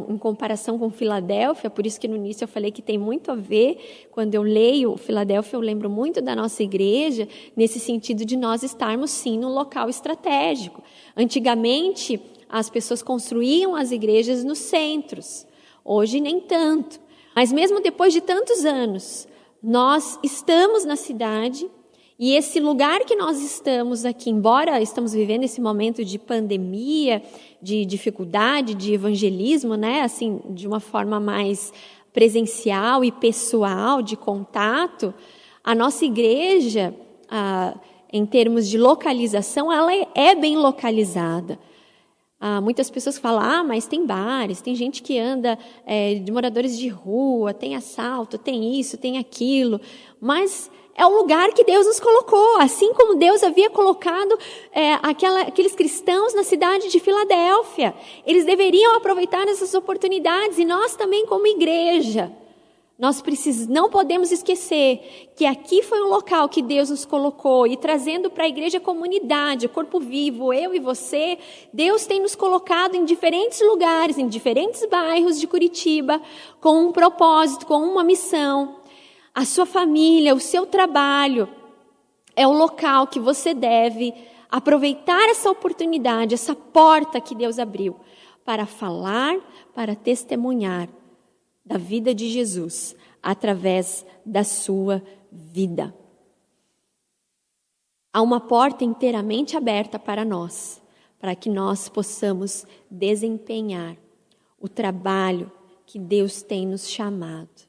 S6: em comparação com Filadélfia, por isso que no início eu falei que tem muito a ver. Quando eu leio Filadélfia, eu lembro muito da nossa igreja, nesse sentido de nós estarmos sim num local estratégico. Antigamente, as pessoas construíam as igrejas nos centros, hoje nem tanto. Mas mesmo depois de tantos anos, nós estamos na cidade e esse lugar que nós estamos aqui, embora estamos vivendo esse momento de pandemia, de dificuldade, de evangelismo, né, assim, de uma forma mais presencial e pessoal, de contato, a nossa igreja, em termos de localização, ela é bem localizada. Muitas pessoas falam, mas tem bares, tem gente que anda de moradores de rua, tem assalto, tem isso, tem aquilo, mas é o lugar que Deus nos colocou, assim como Deus havia colocado aqueles cristãos na cidade de Filadélfia. Eles deveriam aproveitar essas oportunidades e nós também como igreja. Nós não podemos esquecer que aqui foi um local que Deus nos colocou e trazendo para a igreja comunidade, o corpo vivo, eu e você, Deus tem nos colocado em diferentes lugares, em diferentes bairros de Curitiba, com um propósito, com uma missão. A sua família, o seu trabalho é o local que você deve aproveitar essa oportunidade, essa porta que Deus abriu para falar, para testemunhar da vida de Jesus, através da sua vida. Há uma porta inteiramente aberta para nós, para que nós possamos desempenhar o trabalho que Deus tem nos chamado.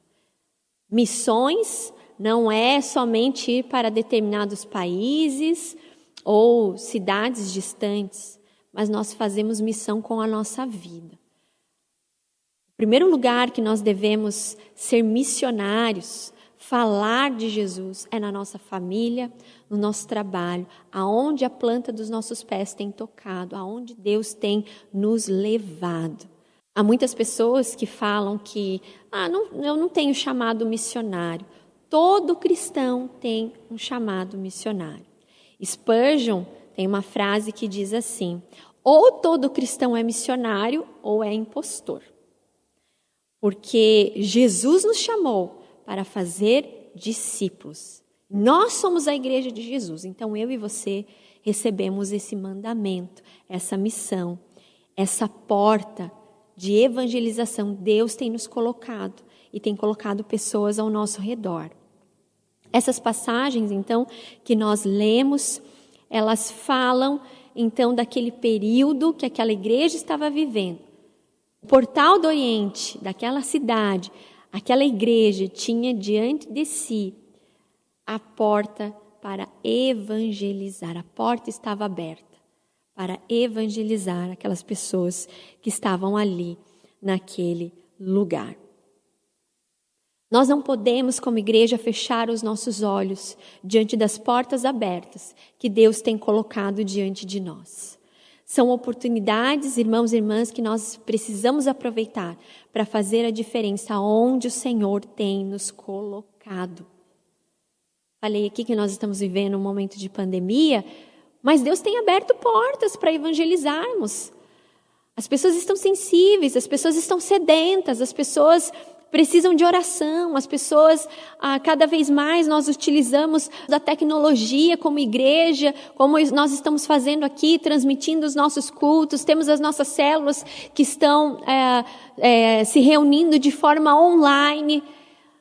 S6: Missões não é somente ir para determinados países ou cidades distantes, mas nós fazemos missão com a nossa vida. O primeiro lugar que nós devemos ser missionários, falar de Jesus, é na nossa família, no nosso trabalho, aonde a planta dos nossos pés tem tocado, aonde Deus tem nos levado. Há muitas pessoas que falam que eu não tenho chamado missionário. Todo cristão tem um chamado missionário. Spurgeon tem uma frase que diz assim: ou todo cristão é missionário ou é impostor. Porque Jesus nos chamou para fazer discípulos. Nós somos a igreja de Jesus, então eu e você recebemos esse mandamento, essa missão, essa porta de evangelização. Deus tem nos colocado e tem colocado pessoas ao nosso redor. Essas passagens, então, que nós lemos, elas falam, então, daquele período que aquela igreja estava vivendo. O portal do Oriente, daquela cidade, aquela igreja tinha diante de si a porta para evangelizar. A porta estava aberta para evangelizar aquelas pessoas que estavam ali, naquele lugar. Nós não podemos, como igreja, fechar os nossos olhos diante das portas abertas que Deus tem colocado diante de nós. São oportunidades, irmãos e irmãs, que nós precisamos aproveitar para fazer a diferença onde o Senhor tem nos colocado. Falei aqui que nós estamos vivendo um momento de pandemia, mas Deus tem aberto portas para evangelizarmos. As pessoas estão sensíveis, as pessoas estão sedentas, as pessoas precisam de oração, as pessoas, cada vez mais nós utilizamos da tecnologia como igreja, como nós estamos fazendo aqui, transmitindo os nossos cultos, temos as nossas células que estão se reunindo de forma online.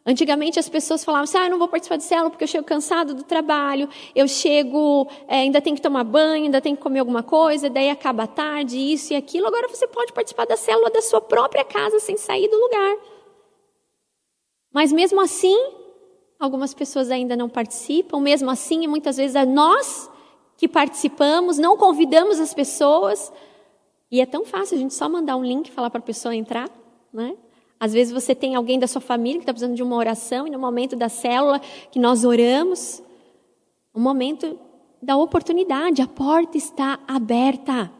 S6: Antigamente as pessoas falavam assim, eu não vou participar de célula porque eu chego cansado do trabalho, eu chego, ainda tenho que tomar banho, ainda tenho que comer alguma coisa, daí acaba a tarde, isso e aquilo. Agora você pode participar da célula da sua própria casa sem sair do lugar. Mas mesmo assim, algumas pessoas ainda não participam, mesmo assim, muitas vezes é nós que participamos, não convidamos as pessoas, e é tão fácil a gente só mandar um link e falar para a pessoa entrar, né? Às vezes você tem alguém da sua família que está precisando de uma oração, e no momento da célula que nós oramos, o momento da oportunidade, a porta está aberta.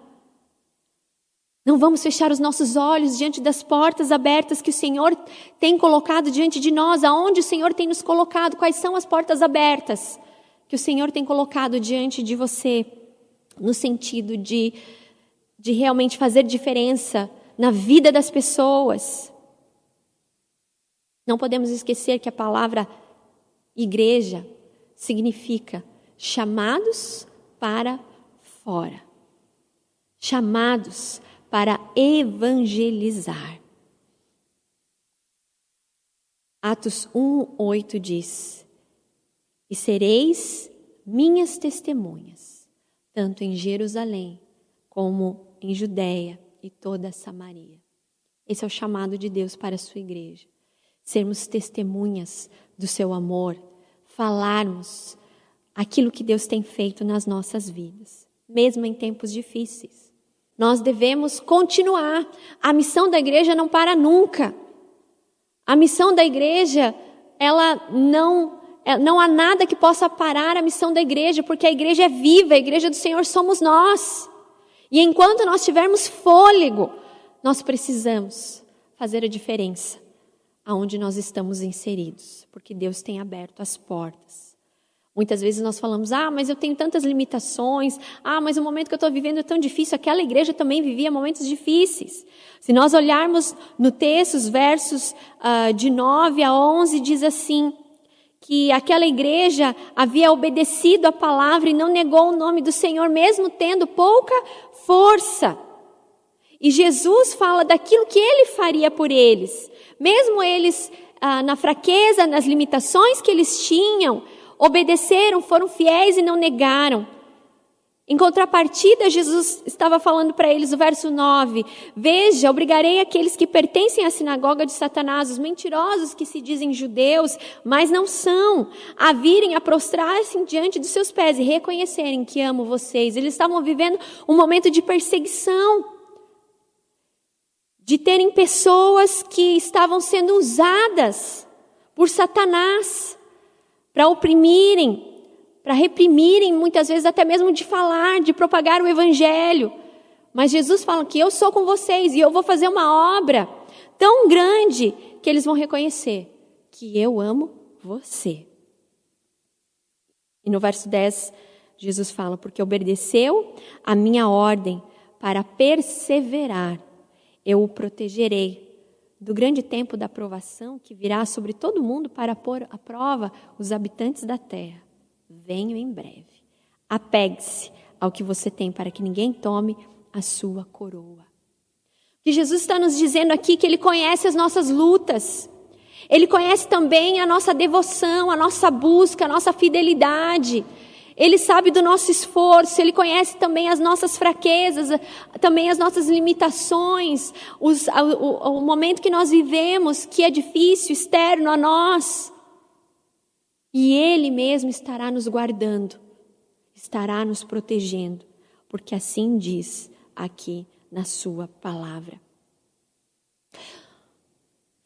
S6: Não vamos fechar os nossos olhos diante das portas abertas que o Senhor tem colocado diante de nós. Aonde o Senhor tem nos colocado? Quais são as portas abertas que o Senhor tem colocado diante de você? No sentido de realmente fazer diferença na vida das pessoas. Não podemos esquecer que a palavra igreja significa chamados para fora. Chamados para evangelizar. Atos 1:8 diz: e sereis minhas testemunhas, tanto em Jerusalém como em Judeia e toda a Samaria. Esse é o chamado de Deus para a sua igreja. Sermos testemunhas do seu amor, falarmos aquilo que Deus tem feito nas nossas vidas, mesmo em tempos difíceis. Nós devemos continuar. A missão da igreja não para nunca. A missão da igreja, não há nada que possa parar a missão da igreja, porque a igreja é viva, a igreja do Senhor somos nós. E enquanto nós tivermos fôlego, nós precisamos fazer a diferença aonde nós estamos inseridos, porque Deus tem aberto as portas. Muitas vezes nós falamos, mas eu tenho tantas limitações, mas o momento que eu estou vivendo é tão difícil. Aquela igreja também vivia momentos difíceis. Se nós olharmos no texto, os versos de 9 a 11, diz assim, que aquela igreja havia obedecido a palavra e não negou o nome do Senhor, mesmo tendo pouca força. E Jesus fala daquilo que Ele faria por eles. Mesmo eles, na fraqueza, nas limitações que eles tinham, obedeceram, foram fiéis e não negaram. Em contrapartida, Jesus estava falando para eles, o verso 9, veja, obrigarei aqueles que pertencem à sinagoga de Satanás, os mentirosos que se dizem judeus, mas não são, a virem, a prostrar-se diante dos seus pés e reconhecerem que amo vocês. Eles estavam vivendo um momento de perseguição, de terem pessoas que estavam sendo usadas por Satanás para oprimirem, para reprimirem, muitas vezes até mesmo de falar, de propagar o evangelho. Mas Jesus fala que eu sou com vocês e eu vou fazer uma obra tão grande que eles vão reconhecer que eu amo você. E no verso 10, Jesus fala, porque obedeceu a minha ordem para perseverar, eu o protegerei do grande tempo da provação que virá sobre todo mundo para pôr à prova os habitantes da terra. Venho em breve. Apegue-se ao que você tem para que ninguém tome a sua coroa. O que Jesus está nos dizendo aqui é que Ele conhece as nossas lutas. Ele conhece também a nossa devoção, a nossa busca, a nossa fidelidade. Ele sabe do nosso esforço, Ele conhece também as nossas fraquezas, também as nossas limitações, o momento que nós vivemos, que é difícil, externo a nós. E Ele mesmo estará nos guardando, estará nos protegendo, porque assim diz aqui na sua palavra.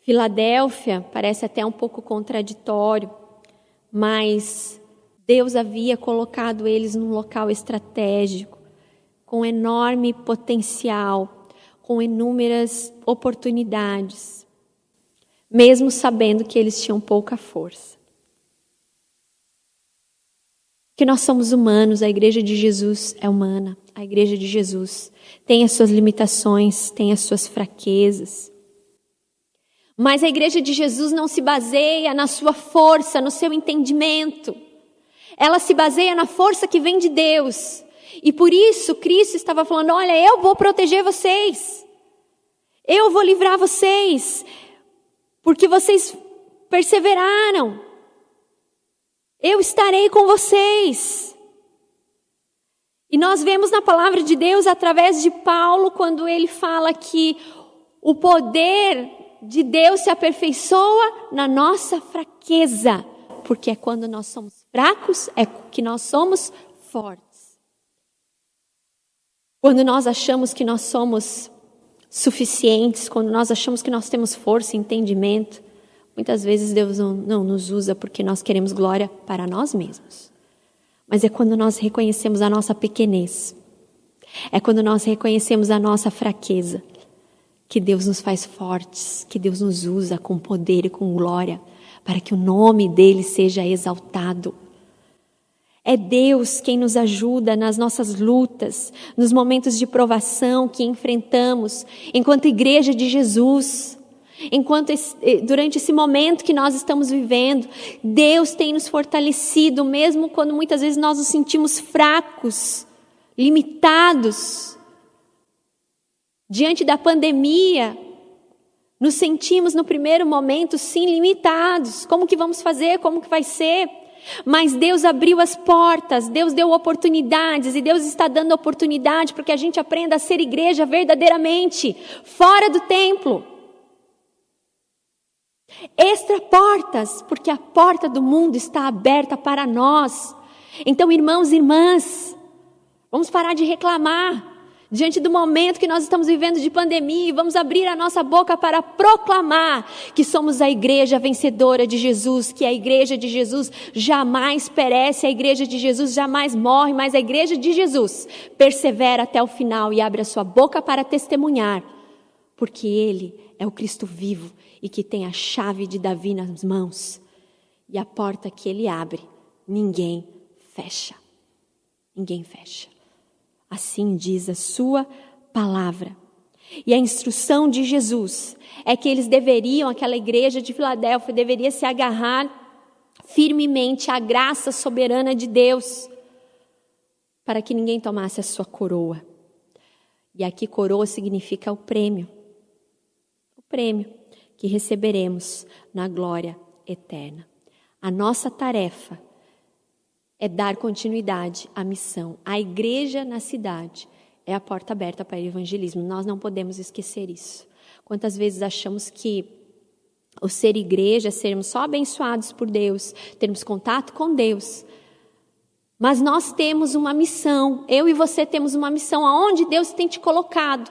S6: Filadélfia parece até um pouco contraditório, mas Deus havia colocado eles num local estratégico, com enorme potencial, com inúmeras oportunidades, mesmo sabendo que eles tinham pouca força. Que nós somos humanos, a igreja de Jesus é humana, a igreja de Jesus tem as suas limitações, tem as suas fraquezas. Mas a igreja de Jesus não se baseia na sua força, no seu entendimento. Ela se baseia na força que vem de Deus. E por isso Cristo estava falando, olha, eu vou proteger vocês. Eu vou livrar vocês, porque vocês perseveraram. Eu estarei com vocês. E nós vemos na palavra de Deus, através de Paulo, quando ele fala que o poder de Deus se aperfeiçoa na nossa fraqueza. Porque é quando nós somos fracos, é que nós somos fortes. Quando nós achamos que nós somos suficientes, quando nós achamos que nós temos força e entendimento, muitas vezes Deus não nos usa porque nós queremos glória para nós mesmos. Mas é quando nós reconhecemos a nossa pequenez, é quando nós reconhecemos a nossa fraqueza, que Deus nos faz fortes, que Deus nos usa com poder e com glória, para que o nome dele seja exaltado. É Deus quem nos ajuda nas nossas lutas, nos momentos de provação que enfrentamos, enquanto igreja de Jesus. Durante esse momento que nós estamos vivendo, Deus tem nos fortalecido, mesmo quando muitas vezes nós nos sentimos fracos, limitados. Diante da pandemia, nos sentimos no primeiro momento, sim, limitados. Como que vamos fazer? Como que vai ser? Mas Deus abriu as portas, Deus deu oportunidades, e Deus está dando oportunidade para que a gente aprenda a ser igreja verdadeiramente, fora do templo. Extra portas, porque a porta do mundo está aberta para nós. Então, irmãos e irmãs, vamos parar de reclamar diante do momento que nós estamos vivendo de pandemia, e vamos abrir a nossa boca para proclamar que somos a igreja vencedora de Jesus, que a igreja de Jesus jamais perece, a igreja de Jesus jamais morre, mas a igreja de Jesus persevera até o final e abre a sua boca para testemunhar, porque Ele é o Cristo vivo e que tem a chave de Davi nas mãos, e a porta que Ele abre, ninguém fecha. Ninguém fecha. Assim diz a sua palavra. E a instrução de Jesus é que eles deveriam, aquela igreja de Filadélfia, deveria se agarrar firmemente à graça soberana de Deus, para que ninguém tomasse a sua coroa. E aqui coroa significa o prêmio que receberemos na glória eterna. A nossa tarefa é dar continuidade à missão. A igreja na cidade é a porta aberta para o evangelismo. Nós não podemos esquecer isso. Quantas vezes achamos que o ser igreja é sermos só abençoados por Deus, termos contato com Deus. Mas nós temos uma missão, eu e você temos uma missão, aonde Deus tem te colocado.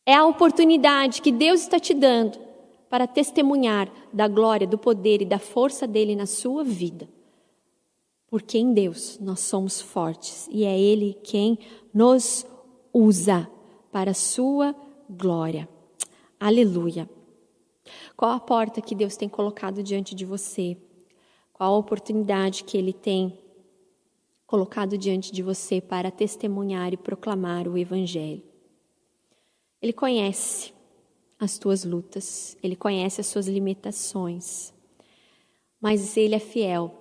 S6: É a oportunidade que Deus está te dando para testemunhar da glória, do poder e da força dele na sua vida. Porque em Deus nós somos fortes e é Ele quem nos usa para a sua glória. Aleluia. Qual a porta que Deus tem colocado diante de você? Qual a oportunidade que Ele tem colocado diante de você para testemunhar e proclamar o Evangelho? Ele conhece as tuas lutas, Ele conhece as suas limitações, mas Ele é fiel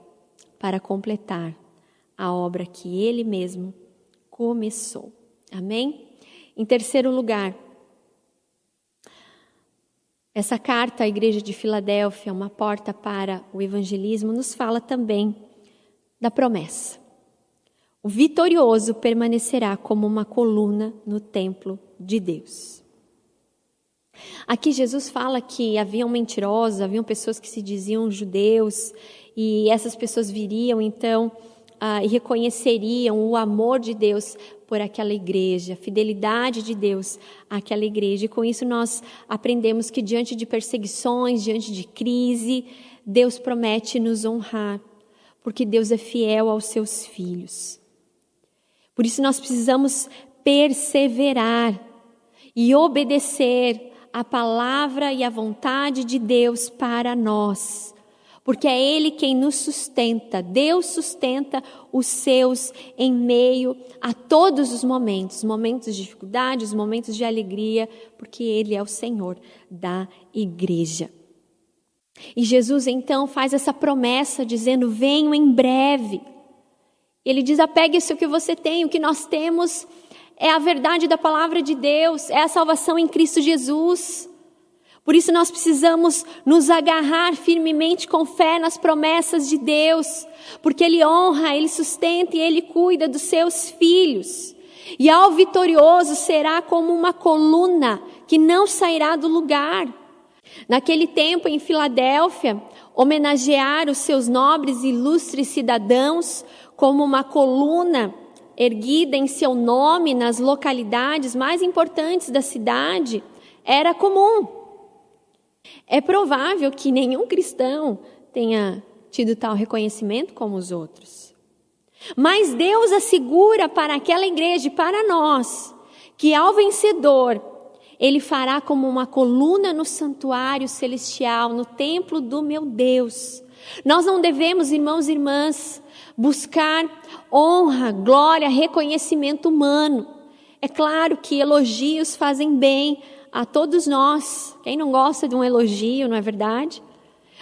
S6: para completar a obra que Ele mesmo começou. Amém? Em terceiro lugar, essa carta à igreja de Filadélfia, uma porta para o evangelismo, nos fala também da promessa. O vitorioso permanecerá como uma coluna no templo de Deus. Aqui Jesus fala que haviam mentirosos, haviam pessoas que se diziam judeus, e essas pessoas viriam então e reconheceriam o amor de Deus por aquela igreja, a fidelidade de Deus àquela igreja. E com isso nós aprendemos que diante de perseguições, diante de crise, Deus promete nos honrar, porque Deus é fiel aos seus filhos. Por isso nós precisamos perseverar e obedecer a palavra e a vontade de Deus para nós. Porque é Ele quem nos sustenta. Deus sustenta os seus em meio a todos os momentos de dificuldade, os momentos de alegria, porque Ele é o Senhor da igreja. E Jesus então faz essa promessa dizendo: venho em breve. Ele diz: apegue-se ao que você tem, o que nós temos é a verdade da palavra de Deus, é a salvação em Cristo Jesus. Por isso nós precisamos nos agarrar firmemente com fé nas promessas de Deus, porque Ele honra, Ele sustenta e Ele cuida dos seus filhos. E ao vitorioso será como uma coluna que não sairá do lugar. Naquele tempo em Filadélfia, homenagear os seus nobres e ilustres cidadãos como uma coluna erguida em seu nome nas localidades mais importantes da cidade era comum. É provável que nenhum cristão tenha tido tal reconhecimento como os outros. Mas Deus assegura para aquela igreja e para nós que ao vencedor, Ele fará como uma coluna no santuário celestial, no templo do meu Deus. Nós não devemos, irmãos e irmãs, buscar honra, glória, reconhecimento humano. É claro que elogios fazem bem a todos nós. Quem não gosta de um elogio, não é verdade?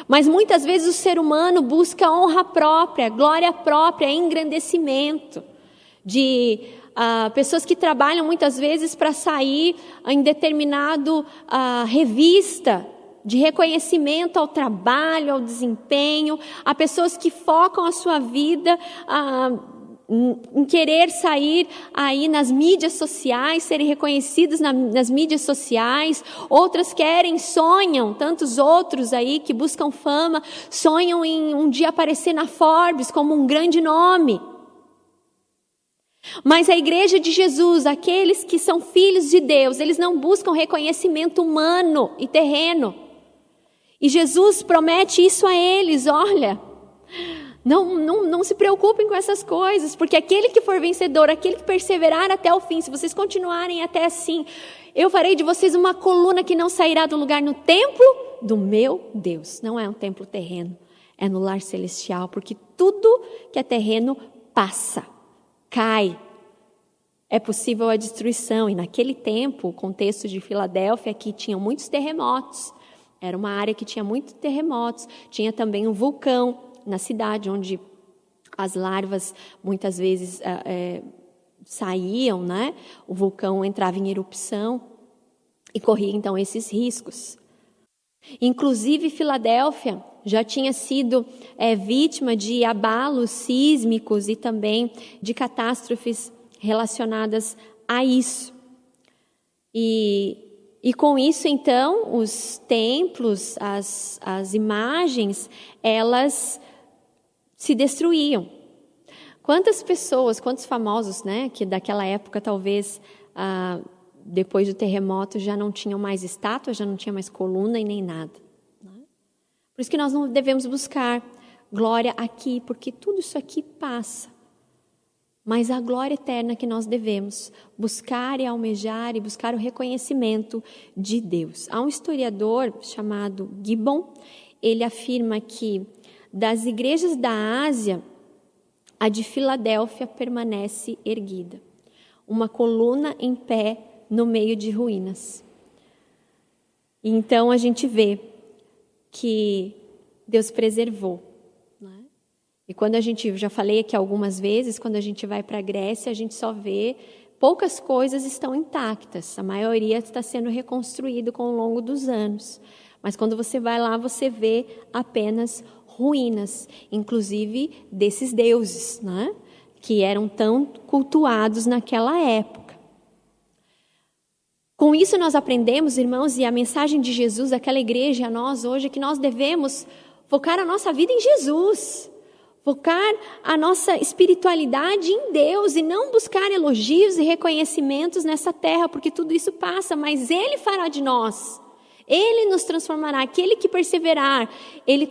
S6: Mas muitas vezes o ser humano busca honra própria, glória própria, engrandecimento. De pessoas que trabalham muitas vezes para sair em determinado revista de reconhecimento ao trabalho, ao desempenho. Há pessoas que focam a sua vida em querer sair aí nas mídias sociais, serem reconhecidos nas mídias sociais. Outras sonham, tantos outros aí que buscam fama, sonham em um dia aparecer na Forbes como um grande nome. Mas a igreja de Jesus, aqueles que são filhos de Deus, eles não buscam reconhecimento humano e terreno. E Jesus promete isso a eles: olha, não se preocupem com essas coisas, porque aquele que for vencedor, aquele que perseverar até o fim, se vocês continuarem até assim, eu farei de vocês uma coluna que não sairá do lugar no templo do meu Deus. Não é um templo terreno, é no lar celestial, porque tudo que é terreno passa, cai. É possível a destruição. E naquele tempo, o contexto de Filadélfia, que tinha muitos terremotos, era uma área que tinha muitos terremotos, tinha também um vulcão na cidade, onde as larvas muitas vezes saíam, né? O vulcão entrava em erupção e corria então esses riscos. Inclusive Filadélfia já tinha sido vítima de abalos sísmicos e também de catástrofes relacionadas a isso. E com isso, então, os templos, as imagens, elas se destruíam. Quantas pessoas, quantos famosos, né, que daquela época talvez depois do terremoto já não tinham mais estátua, já não tinha mais coluna e nem nada. Por isso que nós não devemos buscar glória aqui, porque tudo isso aqui passa. Mas a glória eterna que nós devemos buscar e almejar e buscar o reconhecimento de Deus. Há um historiador chamado Gibbon, ele afirma que das igrejas da Ásia, a de Filadélfia permanece erguida, uma coluna em pé no meio de ruínas. E então a gente vê que Deus preservou. Né? E quando a gente, já falei aqui algumas vezes, quando a gente vai para a Grécia, a gente só vê poucas coisas estão intactas, a maioria está sendo reconstruído ao longo dos anos. Mas quando você vai lá, você vê apenas ruínas, inclusive desses deuses, né? Que eram tão cultuados naquela época. Com isso nós aprendemos, irmãos, e a mensagem de Jesus, daquela igreja a nós hoje, é que nós devemos focar a nossa vida em Jesus, focar a nossa espiritualidade em Deus e não buscar elogios e reconhecimentos nessa terra, porque tudo isso passa, mas Ele fará de nós. Ele nos transformará, aquele que perseverar, Ele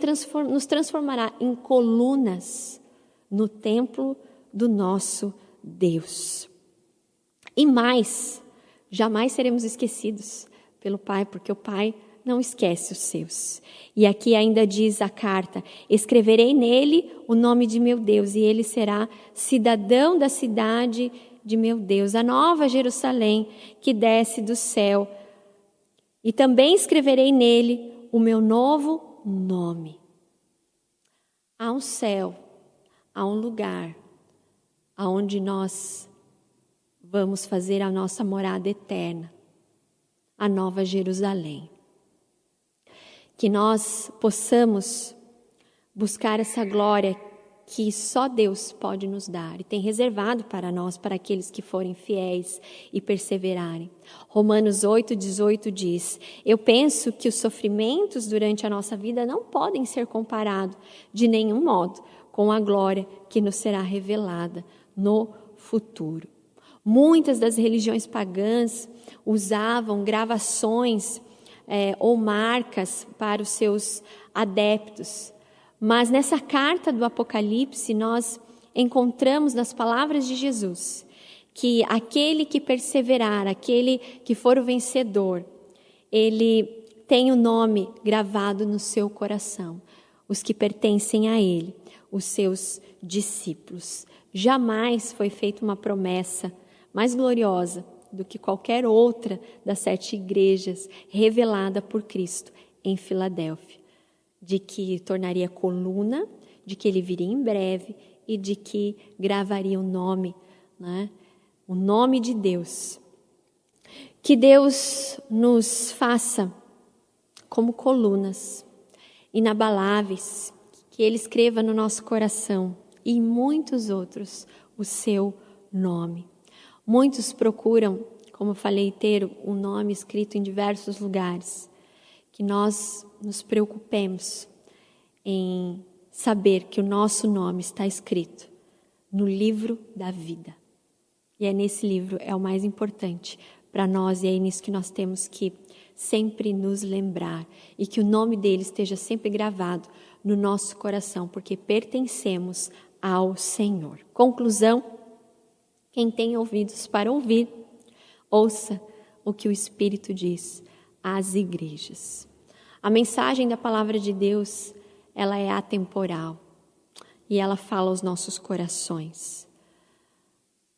S6: nos transformará em colunas no templo do nosso Deus. E mais, jamais seremos esquecidos pelo Pai, porque o Pai não esquece os seus. E aqui ainda diz a carta: escreverei nele o nome de meu Deus, e ele será cidadão da cidade de meu Deus, a nova Jerusalém que desce do céu. E também escreverei nele o meu novo nome. Há um céu, há um lugar aonde nós vamos fazer a nossa morada eterna, a nova Jerusalém. Que nós possamos buscar essa glória que só Deus pode nos dar e tem reservado para nós, para aqueles que forem fiéis e perseverarem. Romanos 8:18 diz: eu penso que os sofrimentos durante a nossa vida não podem ser comparados de nenhum modo com a glória que nos será revelada no futuro. Muitas das religiões pagãs usavam gravações ou marcas para os seus adeptos. Mas nessa carta do Apocalipse, nós encontramos nas palavras de Jesus que aquele que perseverar, aquele que for o vencedor, ele tem o nome gravado no seu coração, os que pertencem a ele, os seus discípulos. Jamais foi feita uma promessa mais gloriosa do que qualquer outra das 7 igrejas revelada por Cristo em Filadélfia, de que tornaria coluna, de que ele viria em breve e de que gravaria o nome, né? O nome de Deus. Que Deus nos faça como colunas inabaláveis, que Ele escreva no nosso coração e em muitos outros o seu nome. Muitos procuram, como falei, ter um nome escrito em diversos lugares. Que nós nos preocupemos em saber que o nosso nome está escrito no livro da vida. E é nesse livro, é o mais importante para nós, e é nisso que nós temos que sempre nos lembrar. E que o nome dele esteja sempre gravado no nosso coração, porque pertencemos ao Senhor. Conclusão: quem tem ouvidos para ouvir, ouça o que o Espírito diz às igrejas. A mensagem da palavra de Deus, ela é atemporal e ela fala aos nossos corações.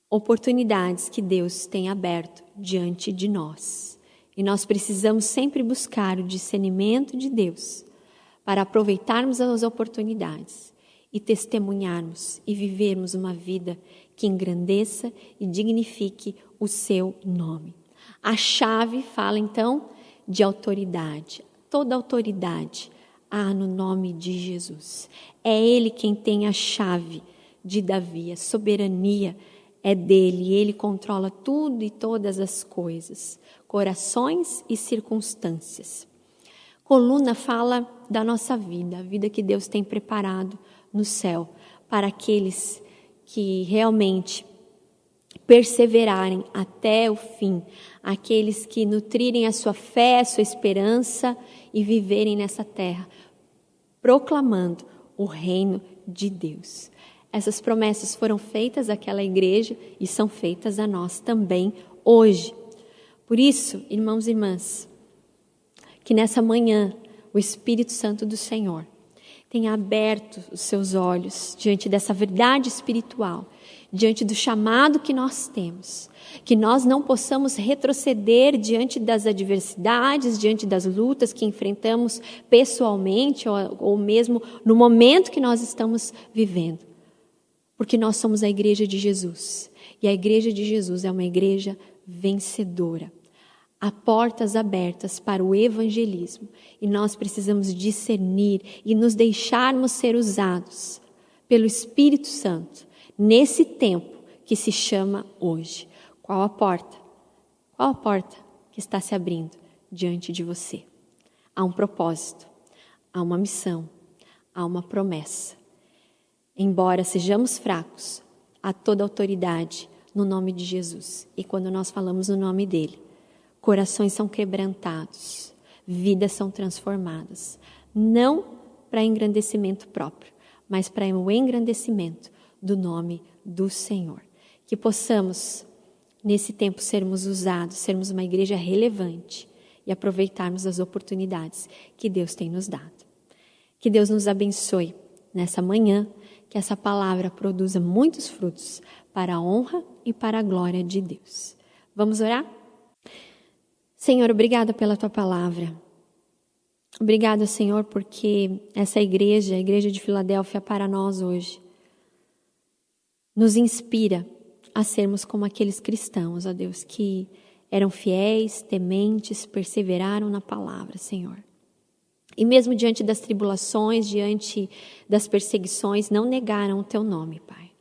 S6: Oportunidades que Deus tem aberto diante de nós. E nós precisamos sempre buscar o discernimento de Deus para aproveitarmos as oportunidades e testemunharmos e vivermos uma vida que engrandeça e dignifique o seu nome. A chave fala então de autoridade. Toda autoridade No nome de Jesus. É Ele quem tem a chave de Davi, a soberania é dele, Ele controla tudo e todas as coisas, corações e circunstâncias. Coluna fala da nossa vida, a vida que Deus tem preparado no céu para aqueles que realmente perseverarem até o fim, aqueles que nutrirem a sua fé, a sua esperança e viverem nessa terra, proclamando o reino de Deus. Essas promessas foram feitas àquela igreja e são feitas a nós também hoje. Por isso, irmãos e irmãs, que nessa manhã o Espírito Santo do Senhor tenha aberto os seus olhos diante dessa verdade espiritual, diante do chamado que nós temos, que nós não possamos retroceder diante das adversidades, diante das lutas que enfrentamos pessoalmente ou mesmo no momento que nós estamos vivendo. Porque nós somos a igreja de Jesus. E a igreja de Jesus é uma igreja vencedora. Há portas abertas para o evangelismo. E nós precisamos discernir e nos deixarmos ser usados pelo Espírito Santo nesse tempo que se chama hoje. Qual a porta? Qual a porta que está se abrindo diante de você? Há um propósito, há uma missão, há uma promessa. Embora sejamos fracos, há toda autoridade no nome de Jesus. E quando nós falamos no nome dele, corações são quebrantados, vidas são transformadas. Não para engrandecimento próprio, mas para o engrandecimento do nome do Senhor. Que possamos, nesse tempo, sermos usados, sermos uma igreja relevante e aproveitarmos as oportunidades que Deus tem nos dado. Que Deus nos abençoe nessa manhã, que essa palavra produza muitos frutos para a honra e para a glória de Deus. Vamos orar? Senhor, obrigada pela Tua palavra. Obrigada, Senhor, porque essa igreja, a igreja de Filadélfia, para nós hoje, nos inspira a sermos como aqueles cristãos, ó Deus, que eram fiéis, tementes, perseveraram na palavra, Senhor. E mesmo diante das tribulações, diante das perseguições, não negaram o Teu nome, Pai.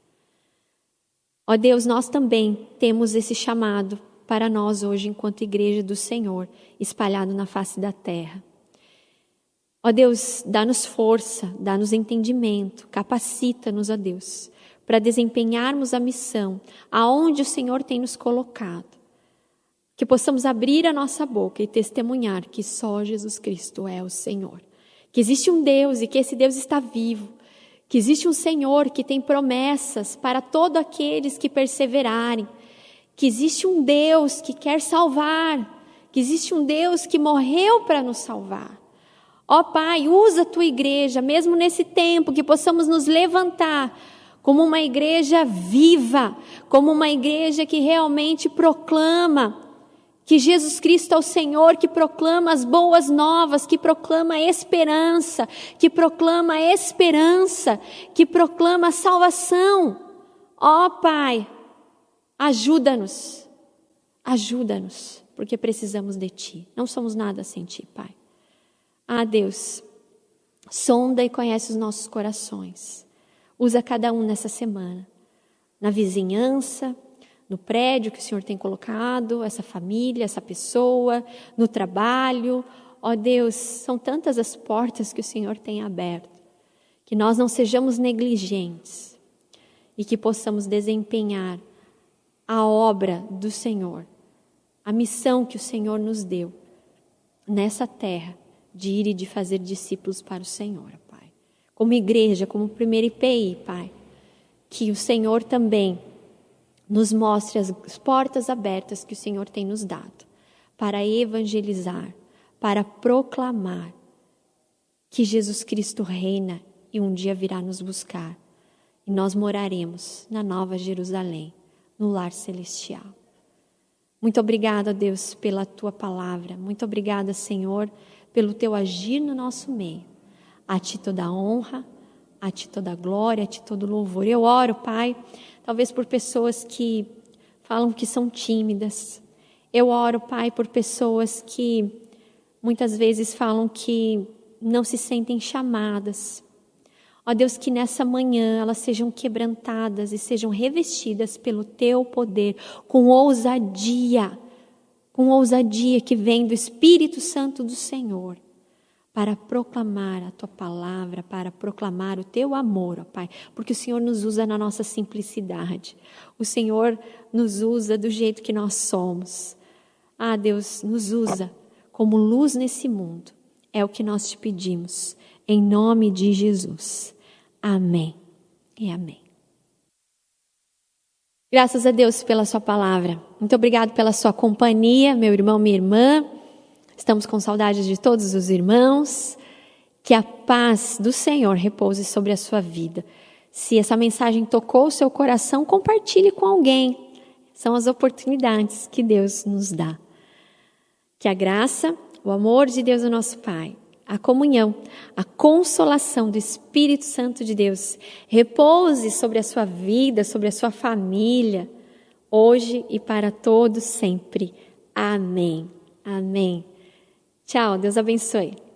S6: Ó Deus, nós também temos esse chamado para nós hoje, enquanto igreja do Senhor, espalhado na face da terra. Ó Deus, dá-nos força, dá-nos entendimento, capacita-nos, ó Deus, para desempenharmos a missão aonde o Senhor tem nos colocado. Que possamos abrir a nossa boca e testemunhar que só Jesus Cristo é o Senhor. Que existe um Deus e que esse Deus está vivo. Que existe um Senhor que tem promessas para todos aqueles que perseverarem. Que existe um Deus que quer salvar. Que existe um Deus que morreu para nos salvar. Ó Pai, usa a Tua igreja, mesmo nesse tempo, que possamos nos levantar como uma igreja viva, como uma igreja que realmente proclama que Jesus Cristo é o Senhor, que proclama as boas novas, que proclama a esperança, que proclama a esperança, que proclama a salvação. Ó Pai, ajuda-nos, porque precisamos de Ti. Não somos nada sem Ti, Pai. Deus, sonda e conhece os nossos corações. Usa cada um nessa semana, na vizinhança, no prédio que o Senhor tem colocado, essa família, essa pessoa, no trabalho. Ó Deus, são tantas as portas que o Senhor tem aberto, que nós não sejamos negligentes e que possamos desempenhar a obra do Senhor, a missão que o Senhor nos deu nessa terra, de ir e de fazer discípulos para o Senhor, Pai. Como igreja, como primeiro IPI, Pai, que o Senhor também nos mostre as portas abertas que o Senhor tem nos dado para evangelizar, para proclamar que Jesus Cristo reina e um dia virá nos buscar. E nós moraremos na Nova Jerusalém, no lar celestial. Muito obrigada, Deus, pela Tua palavra. Muito obrigada, Senhor, pelo Teu agir no nosso meio. A Ti toda a honra, a Ti toda a glória, a Ti todo o louvor. Eu oro, Pai, talvez por pessoas que falam que são tímidas. Eu oro, Pai, por pessoas que muitas vezes falam que não se sentem chamadas. Ó Deus, que nessa manhã elas sejam quebrantadas e sejam revestidas pelo Teu poder, com ousadia que vem do Espírito Santo do Senhor, para proclamar a Tua palavra, para proclamar o Teu amor, ó Pai, porque o Senhor nos usa na nossa simplicidade, o Senhor nos usa do jeito que nós somos. Ah, Deus, nos usa como luz nesse mundo, é o que nós te pedimos, em nome de Jesus. Amém e amém. Graças a Deus pela sua palavra. Muito obrigado pela sua companhia, meu irmão, minha irmã. Estamos com saudades de todos os irmãos. Que a paz do Senhor repouse sobre a sua vida. Se essa mensagem tocou o seu coração, compartilhe com alguém. São as oportunidades que Deus nos dá. Que a graça, o amor de Deus, o nosso Pai, a comunhão, a consolação do Espírito Santo de Deus repouse sobre a sua vida, sobre a sua família, hoje e para todos sempre. Amém. Amém. Tchau, Deus abençoe.